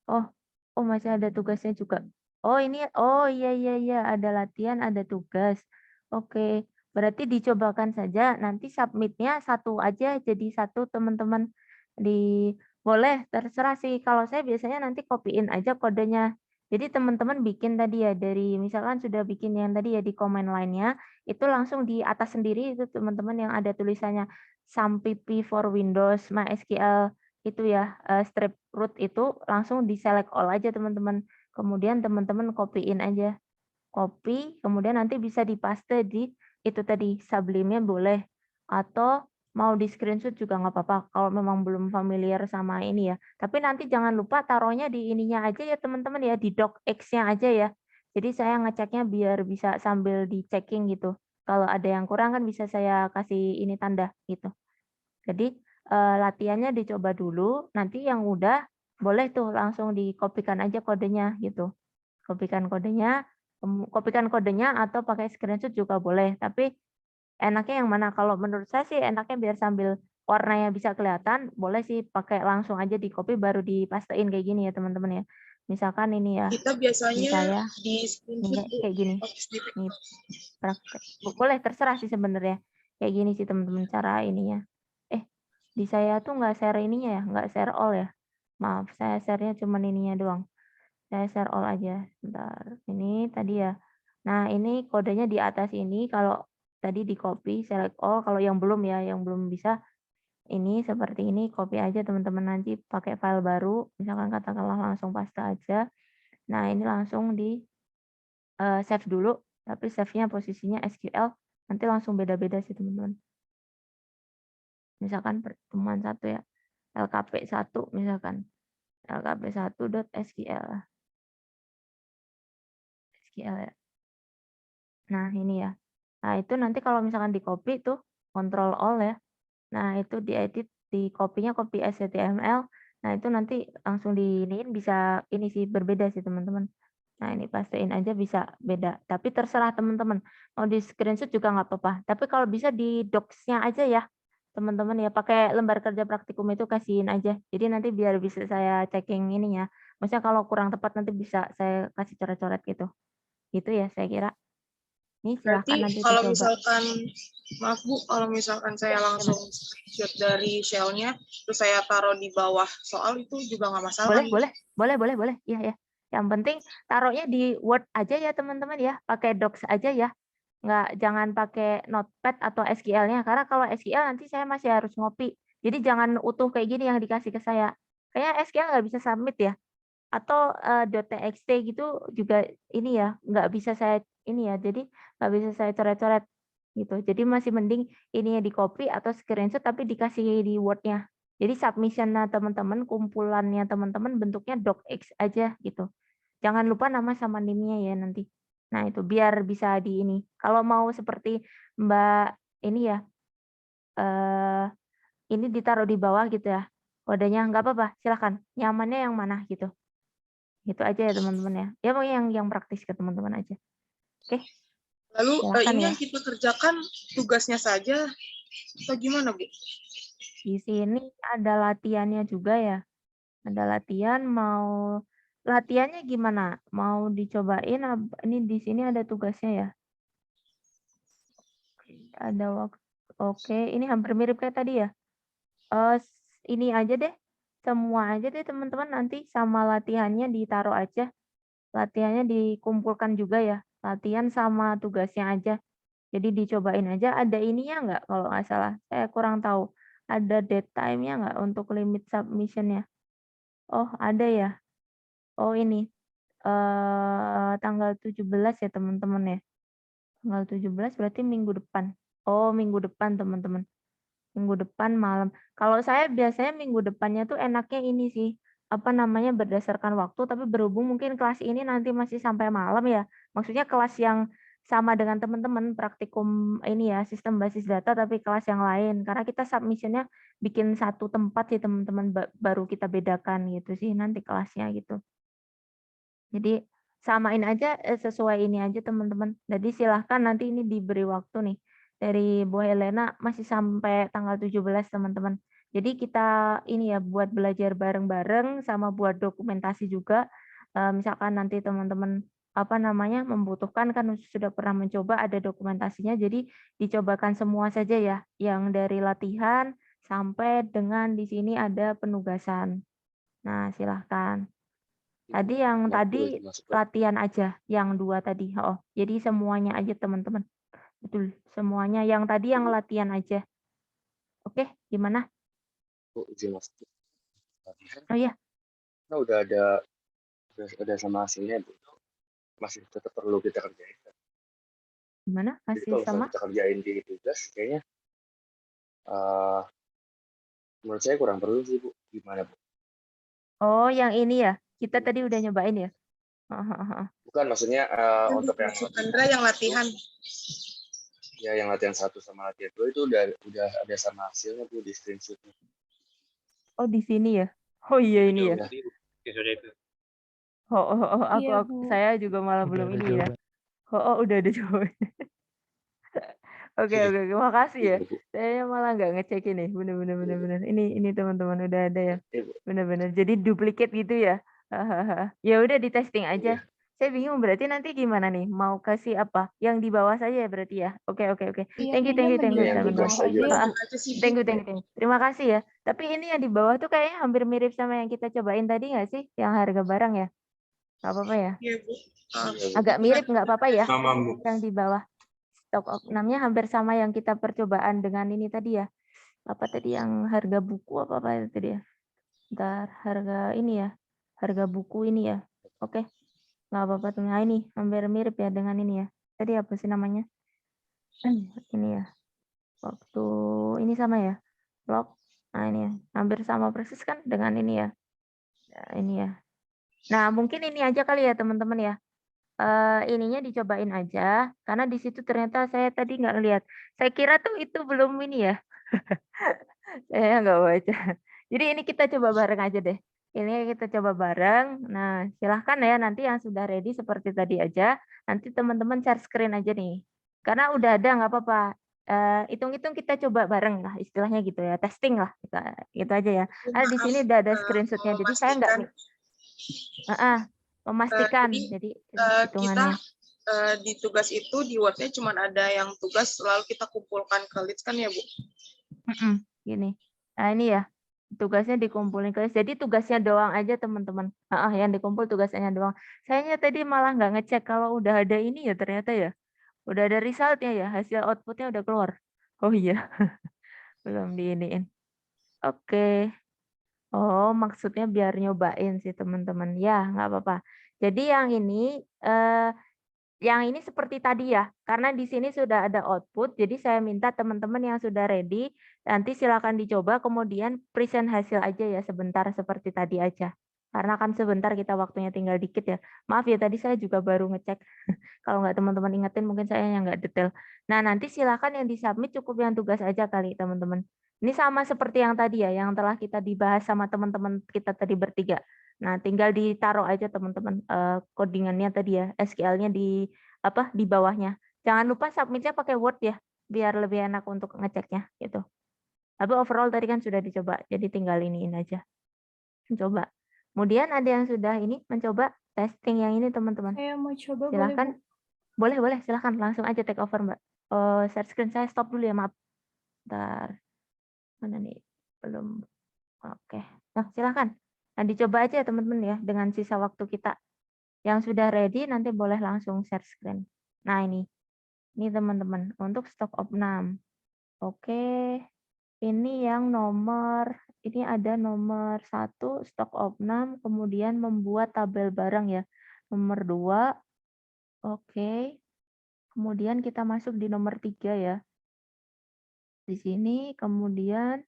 Oh, masih ada tugasnya juga. Oh, ini iya ada latihan, ada tugas. Oke, berarti dicobakan saja nanti submit-nya 1 aja jadi 1 teman-teman. Boleh terserah sih kalau saya biasanya nanti copy-in aja kodenya. Jadi teman-teman bikin tadi ya dari misalkan sudah bikin yang tadi ya di command line-nya, itu langsung di atas sendiri itu teman-teman yang ada tulisannya SAMPP for Windows MySQL itu ya, strip root itu langsung di-select all aja teman-teman. Kemudian teman-teman copy-in aja. Copy, kemudian nanti bisa di-paste di itu tadi, Sublime-nya boleh. Atau mau di-screenshot juga nggak apa-apa kalau memang belum familiar sama ini ya. Tapi nanti jangan lupa taruhnya di ininya aja ya teman-teman ya, di docx-nya aja ya. Jadi saya ngeceknya biar bisa sambil di-checking gitu. Kalau ada yang kurang kan bisa saya kasih ini tanda gitu. Jadi, latihannya dicoba dulu, nanti yang udah boleh tuh langsung dikopikan aja kodenya gitu. Kopikan kodenya atau pakai screenshot juga boleh, tapi enaknya yang mana? Kalau menurut saya sih enaknya biar sambil warnanya bisa kelihatan, boleh sih pakai langsung aja di-copy baru dipastein kayak gini ya teman-teman ya. Misalkan ini ya, Kita di biasanya saya di ini screenshot Bu. kayak gini. Oke, sedikit. Nih praktek. Boleh terserah sih sebenarnya. Kayak gini sih teman-teman cara ininya. Di saya tuh nggak share ininya ya, nggak share all ya. Maaf, saya share-nya cuman ininya doang. Saya share all aja. Bentar, ini tadi ya. Nah, ini kodenya di atas ini kalau tadi di copy, select all. Kalau yang belum ya, yang belum bisa ini seperti ini, copy aja teman-teman nanti pakai file baru. Misalkan katakanlah langsung paste aja. Nah, ini langsung di save dulu, tapi save-nya posisinya SQL. Nanti langsung beda-beda sih teman-teman. Misalkan pertemuan 1 ya. LKP 1 misalkan. lkp1.sql SQL ya. Nah, ini ya. Nah, itu nanti kalau misalkan di-copy tuh Ctrl All ya. Nah, itu diedit, di copy-nya copy HTML. Nah, itu nanti langsung diiniin bisa ini sih berbeda sih teman-teman. Nah, ini pastein aja bisa beda. Tapi terserah teman-teman. Mau di screenshot juga nggak apa-apa. Tapi kalau bisa di docs-nya aja ya. Teman-teman ya pakai lembar kerja praktikum itu kasihin aja. Jadi nanti biar bisa saya checking ininya. Maksudnya kalau kurang tepat nanti bisa saya kasih coret-coret gitu. Gitu ya saya kira. Ini Berarti silahkan nanti kalau dicoba. misalkan, maaf Bu, kalau misalkan saya langsung screenshot dari shell-nya, terus saya taruh di bawah soal itu juga nggak masalah kan? Boleh. Iya ya. Yang penting taruhnya di Word aja ya teman-teman ya. Pakai Docs aja ya. Jangan pakai Notepad atau SQL-nya. Karena kalau SQL nanti saya masih harus ngopi. Jadi jangan utuh kayak gini yang dikasih ke saya. Kayaknya SQL nggak bisa submit ya. Atau .txt gitu juga ini ya, nggak bisa saya ini ya, jadi nggak bisa saya coret-coret gitu. Jadi masih mending ininya di-copy atau screenshot tapi dikasih di Word-nya. Jadi submission-nya teman-teman, kumpulannya teman-teman bentuknya docx aja gitu. Jangan lupa nama sama NIM-nya ya nanti. Nah, itu biar bisa di ini. Kalau mau seperti Mbak ini ya, ini ditaruh di bawah gitu ya, kodenya nggak apa-apa, silakan. Nyamannya yang mana gitu. Gitu aja ya teman-teman ya. Ya pokoknya yang praktis ke teman-teman aja. Oke, Lalu silakan ini ya. yang kita kerjakan tugasnya saja atau gimana Bu? Di sini ada latihannya juga ya. Ada latihannya gimana? Mau dicobain ini di sini ada tugasnya ya. Ada waktu. Oke, ini hampir mirip kayak tadi ya. Ini aja deh. Semua aja deh teman-teman nanti sama latihannya ditaruh aja. Latihannya dikumpulkan juga ya. Latihan sama tugasnya aja. Jadi dicobain aja, ada ininya nggak kalau nggak salah? Saya kurang tahu. Ada dead time-nya nggak untuk limit submission-nya? Oh, ada ya? Oh, ini, tanggal 17 ya teman-teman ya? Tanggal 17 berarti minggu depan. Oh, minggu depan teman-teman. Minggu depan malam. Kalau saya biasanya minggu depannya tuh enaknya ini sih, apa namanya, berdasarkan waktu, tapi berhubung mungkin kelas ini nanti masih sampai malam ya, maksudnya kelas yang sama dengan teman-teman praktikum ini ya, sistem basis data tapi kelas yang lain. Karena kita submission-nya bikin satu tempat sih teman-teman, baru kita bedakan gitu sih nanti kelasnya gitu. Jadi samain aja sesuai ini aja teman-teman. Jadi silahkan nanti ini diberi waktu nih dari Bu Helena masih sampai tanggal 17 teman-teman. Jadi kita ini ya buat belajar bareng-bareng sama buat dokumentasi juga. Misalkan nanti teman-teman apa namanya membutuhkan kan sudah pernah mencoba ada dokumentasinya. Jadi dicobakan semua saja ya yang dari latihan sampai dengan di sini ada penugasan. Nah, silahkan. Tadi yang tadi latihan aja, yang 2 tadi, heeh. Jadi semuanya aja teman-teman. Betul, semuanya yang tadi yang latihan aja. Oke, gimana? Oh, izin masuk latihan. Oh iya, Nah, udah sama hasilnya, Bu. Masih tetap perlu kita kerjain. gimana? Jadi Masih kalau sama? misalnya kita kerjain di tugas, kayaknya menurut saya kurang perlu sih, Bu. Gimana, Bu? Oh, yang ini ya? Kita tadi udah nyobain ya? Heeh heeh heeh. Bukan, maksudnya untuk yang Maksud Andra yang latihan. ya yang latihan 1 sama latihan 2 itu udah ada sama hasilnya, Bu, di screenshot-nya. Oh, di sini ya? Oh iya ini ya? Oh, oh, oh, Iya, aku Bu. saya juga malah belum ini ya. Oh, udah ada jawabannya. Oke, Iya. oke, makasih ya. Iya, Bu. Saya malah nggak ngecek ini. Bener, bener, bener, bener. Ini teman-teman udah ada ya. Iya, Bu. Bener-bener. Jadi duplikat gitu ya. Hahaha. Ya udah di testing aja. Iya. Saya bingung berarti nanti gimana nih? Mau kasih apa? Yang di bawah saja ya berarti ya. Oke, oke, oke. Iya, Thank you, kayaknya thank you, Iya, yang mendingan di teman-teman. tugas bawah aja. aja ya, Ah, Bu. Aja sih, Bu. thank you, thank you, thank you. Terima kasih ya. Tapi ini yang di bawah tuh kayaknya hampir mirip sama yang kita cobain tadi nggak sih? Yang harga barang ya? Nggak apa-apa ya? Iya, Bu. Iya, Bu. Agak mirip nggak apa-apa ya? Sama, Bu. Yang di bawah. Stok namanya hampir sama yang kita percobaan dengan ini tadi ya. Apa tadi yang harga buku apa tadi ya? Ntar harga ini ya. Harga buku ini ya. Oke. Nggak apa-apa tuh. Nah ini hampir mirip ya dengan ini ya. Tadi apa sih namanya? Ini ya. Waktu ini sama ya. Log. Nah ini ya. Hampir sama persis kan dengan ini ya. Nah, ini ya. Nah mungkin ini aja kali ya teman-teman ya. Ininya dicobain aja. Karena di situ ternyata saya tadi nggak lihat. Saya kira tuh itu belum ini ya. Saya nggak baca. Jadi ini kita coba bareng aja deh. Ini kita coba bareng. Nah, silahkan ya nanti yang sudah ready seperti tadi aja. Nanti teman-teman share screen aja nih. Karena udah ada nggak apa-apa. Hitung-hitung kita coba bareng lah istilahnya gitu ya. Testing lah. Gitu aja ya. Ada di sini udah ada screenshotnya. Jadi saya nggak memastikan. Jadi, Jadi kita hitungannya. di tugas itu di Word-nya cuma ada yang tugas lalu kita kumpulkan ke list kan ya, Bu? Gini. Nah ini ya. Tugasnya dikumpulin ke list. Jadi tugasnya doang aja teman-teman. Yang dikumpul tugasnya doang. Sayangnya tadi malah nggak ngecek kalau udah ada ini ya ternyata ya. Udah ada resultnya ya. Hasil outputnya udah keluar. Oh iya. Belum diiniin. Oke. Oh maksudnya biar nyobain sih teman-teman. Ya nggak apa-apa. Jadi yang ini seperti tadi ya, karena di sini sudah ada output, jadi saya minta teman-teman yang sudah ready, nanti silakan dicoba, kemudian present hasil aja ya sebentar seperti tadi aja. Karena kan sebentar kita waktunya tinggal dikit ya. Maaf ya tadi saya juga baru ngecek. Kalau nggak teman-teman ingetin mungkin saya yang nggak detail. Nah nanti silakan yang disubmit cukup yang tugas aja kali teman-teman. Ini sama seperti yang tadi ya, yang telah kita dibahas sama teman-teman kita tadi bertiga. Nah, tinggal ditaruh aja teman-teman codingannya tadi ya, SQL-nya di bawahnya. Jangan lupa submit-nya pakai Word ya, biar lebih enak untuk ngeceknya gitu. Tapi overall tadi kan sudah dicoba, jadi tinggal iniin aja. Coba. Kemudian ada yang sudah ini mencoba testing yang ini teman-teman. Saya mau coba, boleh, Bu? Silakan. Boleh, silakan langsung aja take over, Mbak. Share screen saya stop dulu ya, maaf. Bentar. Mana nih? Belum. Oke. Nah, silakan. Nah, dicoba aja ya teman-teman ya dengan sisa waktu kita. Yang sudah ready nanti boleh langsung share screen. Nah, ini teman-teman untuk stock of 6. Oke. Ini yang ini ada nomor 1 stock of 6 kemudian membuat tabel barang ya. Nomor 2. Oke. Kemudian kita masuk di nomor 3 ya. Di sini kemudian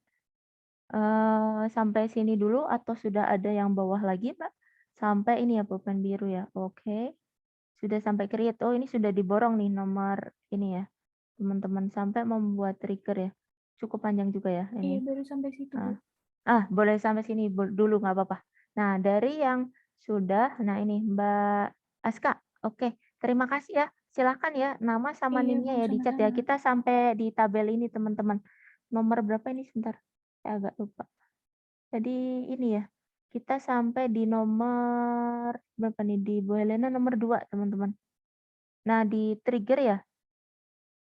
sampai sini dulu atau sudah ada yang bawah lagi, Mbak? Sampai ini ya pulpen biru ya. Oke. sudah sampai create. Oh, ini sudah diborong nih nomor ini ya, teman-teman, sampai membuat trigger ya. Cukup panjang juga ya Iya, ini. baru sampai situ, Bu. Boleh sampai sini dulu nggak apa-apa. Nah, dari yang sudah, nah ini Mbak Aska. Oke, terima kasih ya. Silakan ya, nama sama Iya, NIM-nya Bu, ya dicat ya. sama-sama. Kita sampai di tabel ini teman-teman. Nomor berapa ini sebentar? Saya agak lupa. Tadi ini ya. Kita sampai di nomor berapa nih? Di Bu Helena nomor 2, teman-teman. Nah, di trigger ya.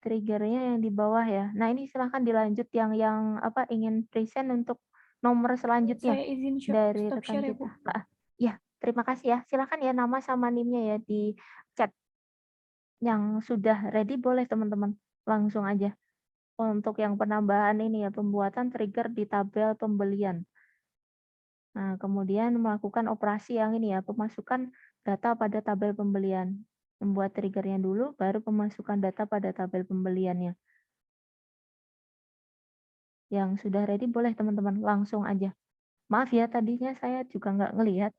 Triggernya yang di bawah ya. Nah, ini silahkan dilanjut yang apa ingin present untuk nomor selanjutnya Saya izin dari stop rekan share ya, Bu. kita. Ya, terima kasih ya. Silakan ya nama sama NIM-nya ya di chat. Yang sudah ready boleh teman-teman langsung aja. Untuk yang penambahan ini ya, pembuatan trigger di tabel pembelian. Nah, kemudian melakukan operasi yang ini ya, pemasukan data pada tabel pembelian. Membuat triggernya dulu, baru pemasukan data pada tabel pembeliannya. Yang sudah ready boleh teman-teman langsung aja. Maaf ya, tadinya saya juga nggak ngelihat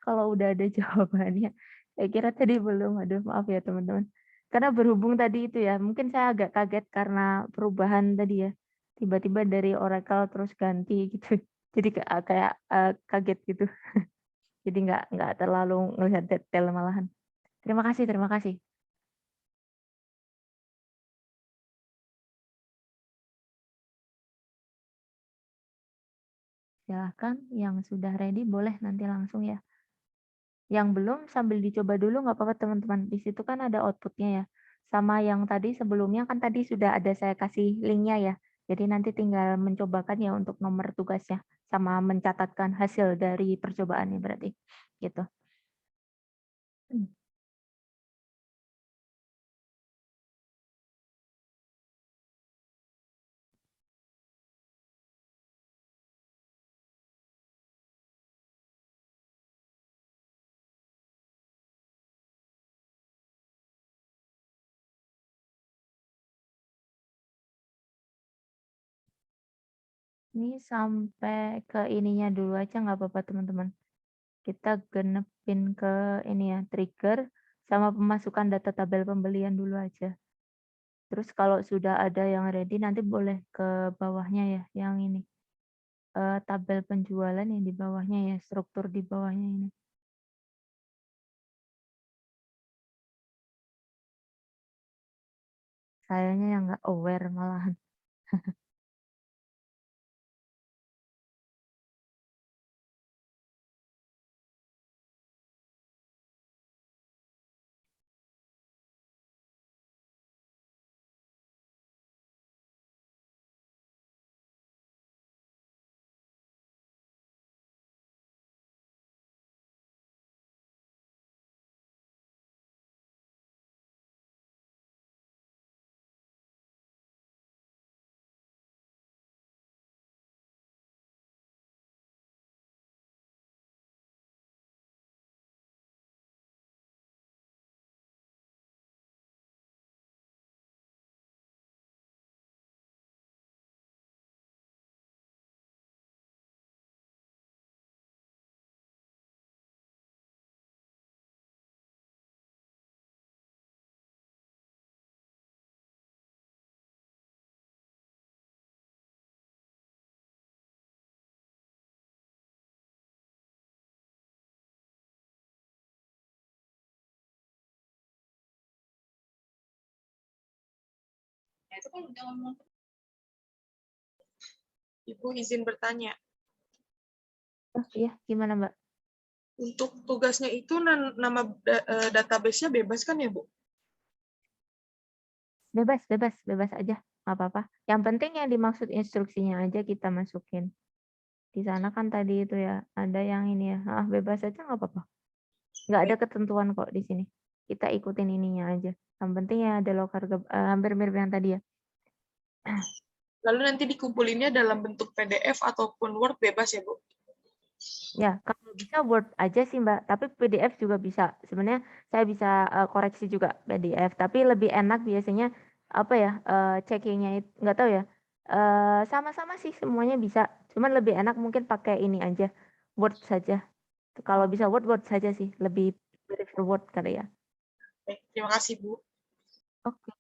kalau udah ada jawabannya. Saya kira tadi belum, aduh maaf ya teman-teman. Karena berhubung tadi itu ya, mungkin saya agak kaget karena perubahan tadi ya. Tiba-tiba dari Oracle terus ganti gitu. Jadi kayak kaget gitu. Jadi nggak terlalu ngelihat detail malahan. Terima kasih, terima kasih. Silahkan yang sudah ready boleh nanti langsung ya. Yang belum sambil dicoba dulu nggak apa-apa teman-teman. Di situ kan ada outputnya ya. Sama yang tadi sebelumnya kan tadi sudah ada saya kasih linknya ya. Jadi nanti tinggal mencobakan ya untuk nomor tugasnya. Sama mencatatkan hasil dari percobaannya berarti. Gitu. Ini sampai ke ininya dulu aja nggak apa-apa teman-teman. Kita genepin ke ini ya, trigger sama pemasukan data tabel pembelian dulu aja. Terus kalau sudah ada yang ready nanti boleh ke bawahnya ya, yang ini. Tabel penjualan yang di bawahnya ya, struktur di bawahnya ini. Sayanya yang nggak aware malahan. Ibu izin bertanya. Oh iya, gimana Mbak? Untuk tugasnya itu nama database-nya bebas kan ya, Bu? Bebas, bebas, bebas aja, nggak apa-apa. Yang penting yang dimaksud instruksinya aja kita masukin. Di sana kan tadi itu ya, ada yang ini ya, bebas aja nggak apa-apa. Nggak ada ketentuan kok di sini. Kita ikutin ininya aja. Yang penting ya ada lokal hampir mirip yang tadi ya. Lalu nanti dikumpulinnya dalam bentuk PDF ataupun Word bebas ya, Bu? Ya, kalau bisa Word aja sih Mbak, tapi PDF juga bisa. Sebenarnya saya bisa koreksi juga PDF, tapi lebih enak biasanya apa ya, checkingnya itu nggak tahu ya. Sama-sama sih semuanya bisa, cuman lebih enak mungkin pakai ini aja, Word saja. Kalau bisa Word saja sih, lebih prefer Word kali ya. Baik, terima kasih Bu. Oke.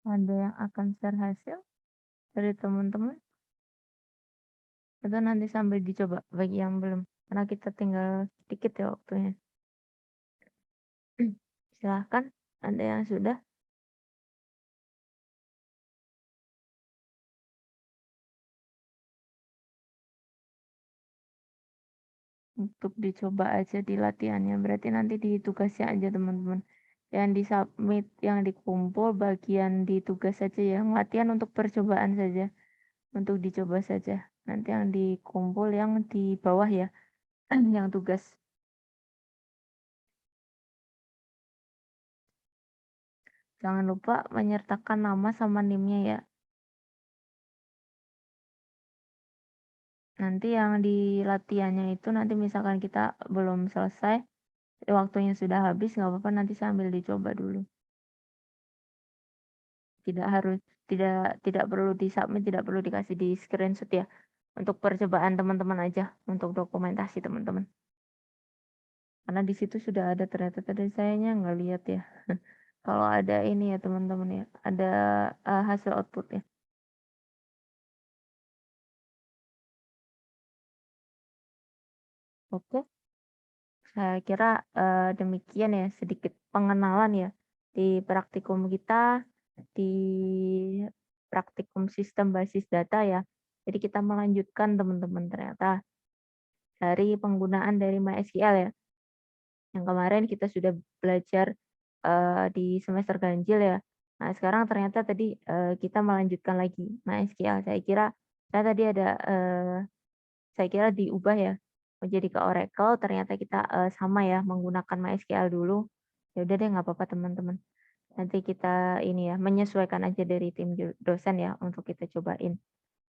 Ada yang akan share hasil dari teman-teman? Atau nanti sambil dicoba bagi yang belum? Karena kita tinggal sedikit ya waktunya. Silahkan, ada yang sudah? Untuk dicoba aja di latihannya. Berarti nanti di tugasnya aja teman-teman. Yang di submit, yang dikumpul bagian di tugas saja ya. Latihan untuk percobaan saja. Untuk dicoba saja. Nanti yang dikumpul yang di bawah ya. Yang tugas. Jangan lupa menyertakan nama sama NIM-nya ya. Nanti yang di latihannya itu nanti misalkan kita belum selesai, waktunya sudah habis, nggak apa-apa nanti sambil dicoba dulu. Tidak perlu disubmit, tidak perlu dikasih di screenshot ya. Untuk percobaan teman-teman aja, untuk dokumentasi teman-teman. Karena di situ sudah ada, ternyata tadi sayanya nggak lihat ya. Kalau ada ini ya teman-teman ya, ada hasil output ya. Oke. Saya kira demikian ya, sedikit pengenalan ya di praktikum kita di praktikum sistem basis data ya. Jadi kita melanjutkan teman-teman ternyata dari penggunaan dari MySQL ya. Yang kemarin kita sudah belajar di semester ganjil ya. Nah, sekarang ternyata tadi kita melanjutkan lagi MySQL. Saya tadi ada saya kira diubah ya menjadi ke Oracle, ternyata kita sama ya menggunakan MySQL dulu. Ya udah deh nggak apa-apa teman-teman. Nanti kita ini ya menyesuaikan aja dari tim dosen ya untuk kita cobain.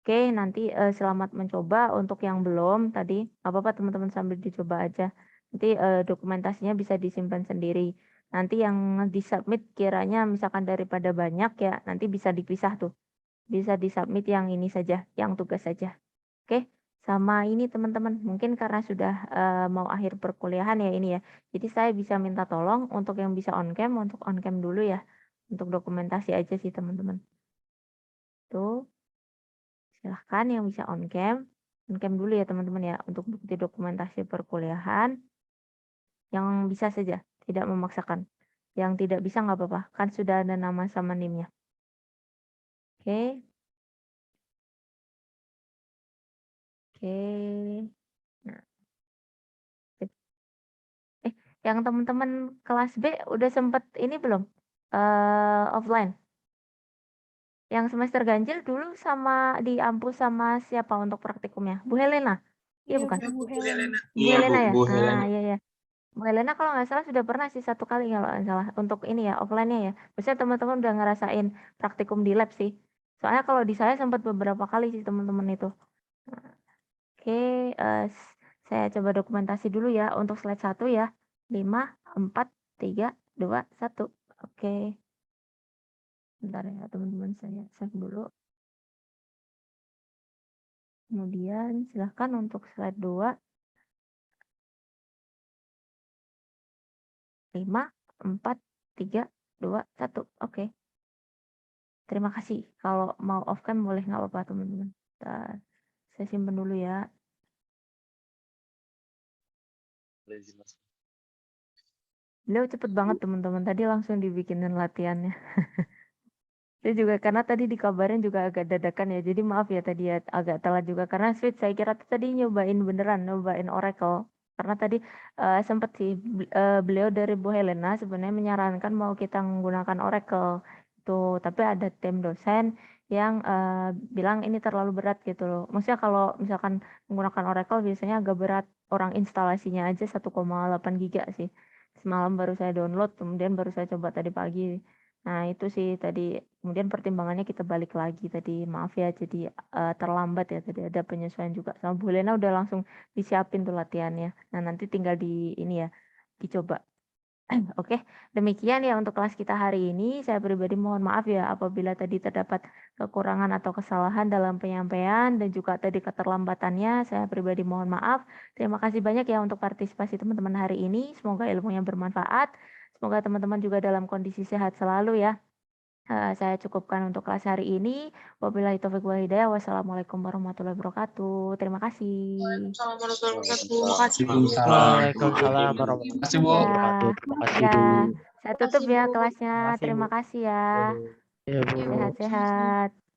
Oke, nanti selamat mencoba untuk yang belum tadi nggak apa-apa teman-teman sambil dicoba aja. Nanti dokumentasinya bisa disimpan sendiri. Nanti yang disubmit kiranya misalkan daripada banyak ya nanti bisa dipisah tuh. Bisa disubmit yang ini saja, yang tugas saja. Oke, sama ini teman-teman, mungkin karena sudah mau akhir perkuliahan ya ini ya. Jadi saya bisa minta tolong untuk yang bisa on cam, untuk on cam dulu ya. Untuk dokumentasi aja sih teman-teman. Tuh, silahkan yang bisa on cam dulu ya teman-teman ya. Untuk bukti dokumentasi perkuliahan. Yang bisa saja, tidak memaksakan. Yang tidak bisa nggak apa-apa, kan sudah ada nama sama NIM-nya. Oke. Oke. Nah. Yang teman-teman kelas B udah sempet ini belum? Offline. Yang semester ganjil dulu sama di Ampus sama siapa untuk praktikumnya? Bu Helena? Iya Iya, bukan? Bu Bu Helena. Bu Iya, Helena ya? Bu Helena. Iya ya. Bu Helena kalau nggak salah sudah pernah sih 1 kali kalau nggak salah untuk ini ya offline-nya ya. Biasanya teman-teman udah ngerasain praktikum di lab sih. Soalnya kalau di saya sempat beberapa kali sih teman-teman itu. Oke, saya coba dokumentasi dulu ya untuk slide 1 ya. 5, 4, 3, 2, 1. Oke. Bentar ya teman-teman, saya save dulu. Kemudian silahkan untuk slide 2. 5, 4, 3, 2, 1. Oke. Terima kasih. Kalau mau off cam boleh nggak apa-apa teman-teman. Saya simpan dulu ya. Lazy Mas. Beliau cepet banget teman-teman. Tadi langsung dibikinin latihannya. Saya juga karena tadi dikabarin juga agak dadakan ya. Jadi maaf ya tadi ya agak telat juga karena switch saya kira tadi nyobain beneran, nyobain Oracle. Karena tadi sempat sih beliau dari Bu Helena sebenarnya menyarankan mau kita menggunakan Oracle itu, tapi ada tim dosen yang bilang ini terlalu berat gitu loh. Maksudnya kalau misalkan menggunakan Oracle biasanya agak berat, orang instalasinya aja 1,8 giga sih. Semalam baru saya download, kemudian baru saya coba tadi pagi. Nah, itu sih tadi kemudian pertimbangannya kita balik lagi tadi. Maaf ya jadi terlambat ya tadi ada penyesuaian juga. Sama Bu Lena udah langsung disiapin tuh latihannya. Nah, nanti tinggal di ini ya dicoba. Oke, demikian ya untuk kelas kita hari ini. Saya pribadi mohon maaf ya apabila tadi terdapat kekurangan atau kesalahan dalam penyampaian dan juga tadi keterlambatannya. Saya pribadi mohon maaf. Terima kasih banyak ya untuk partisipasi teman-teman hari ini. Semoga ilmunya bermanfaat. Semoga teman-teman juga dalam kondisi sehat selalu ya. Saya cukupkan untuk kelas hari ini. Wabillahi taufiq wal hidayah. Wassalamualaikum warahmatullahi wabarakatuh. Terima kasih. Waalaikumsalam warahmatullahi wabarakatuh. Makasih Bu. Waalaikumsalam. Waalaikumsalam Terima warahmatullahi kasih, Bu. wabarakatuh. Terima kasih, Ya, Bu. saya tutup Makasih, ya Bu. kelasnya. Terima kasih, Bu. Terima kasih ya. Ya, Bu. Sehat-sehat.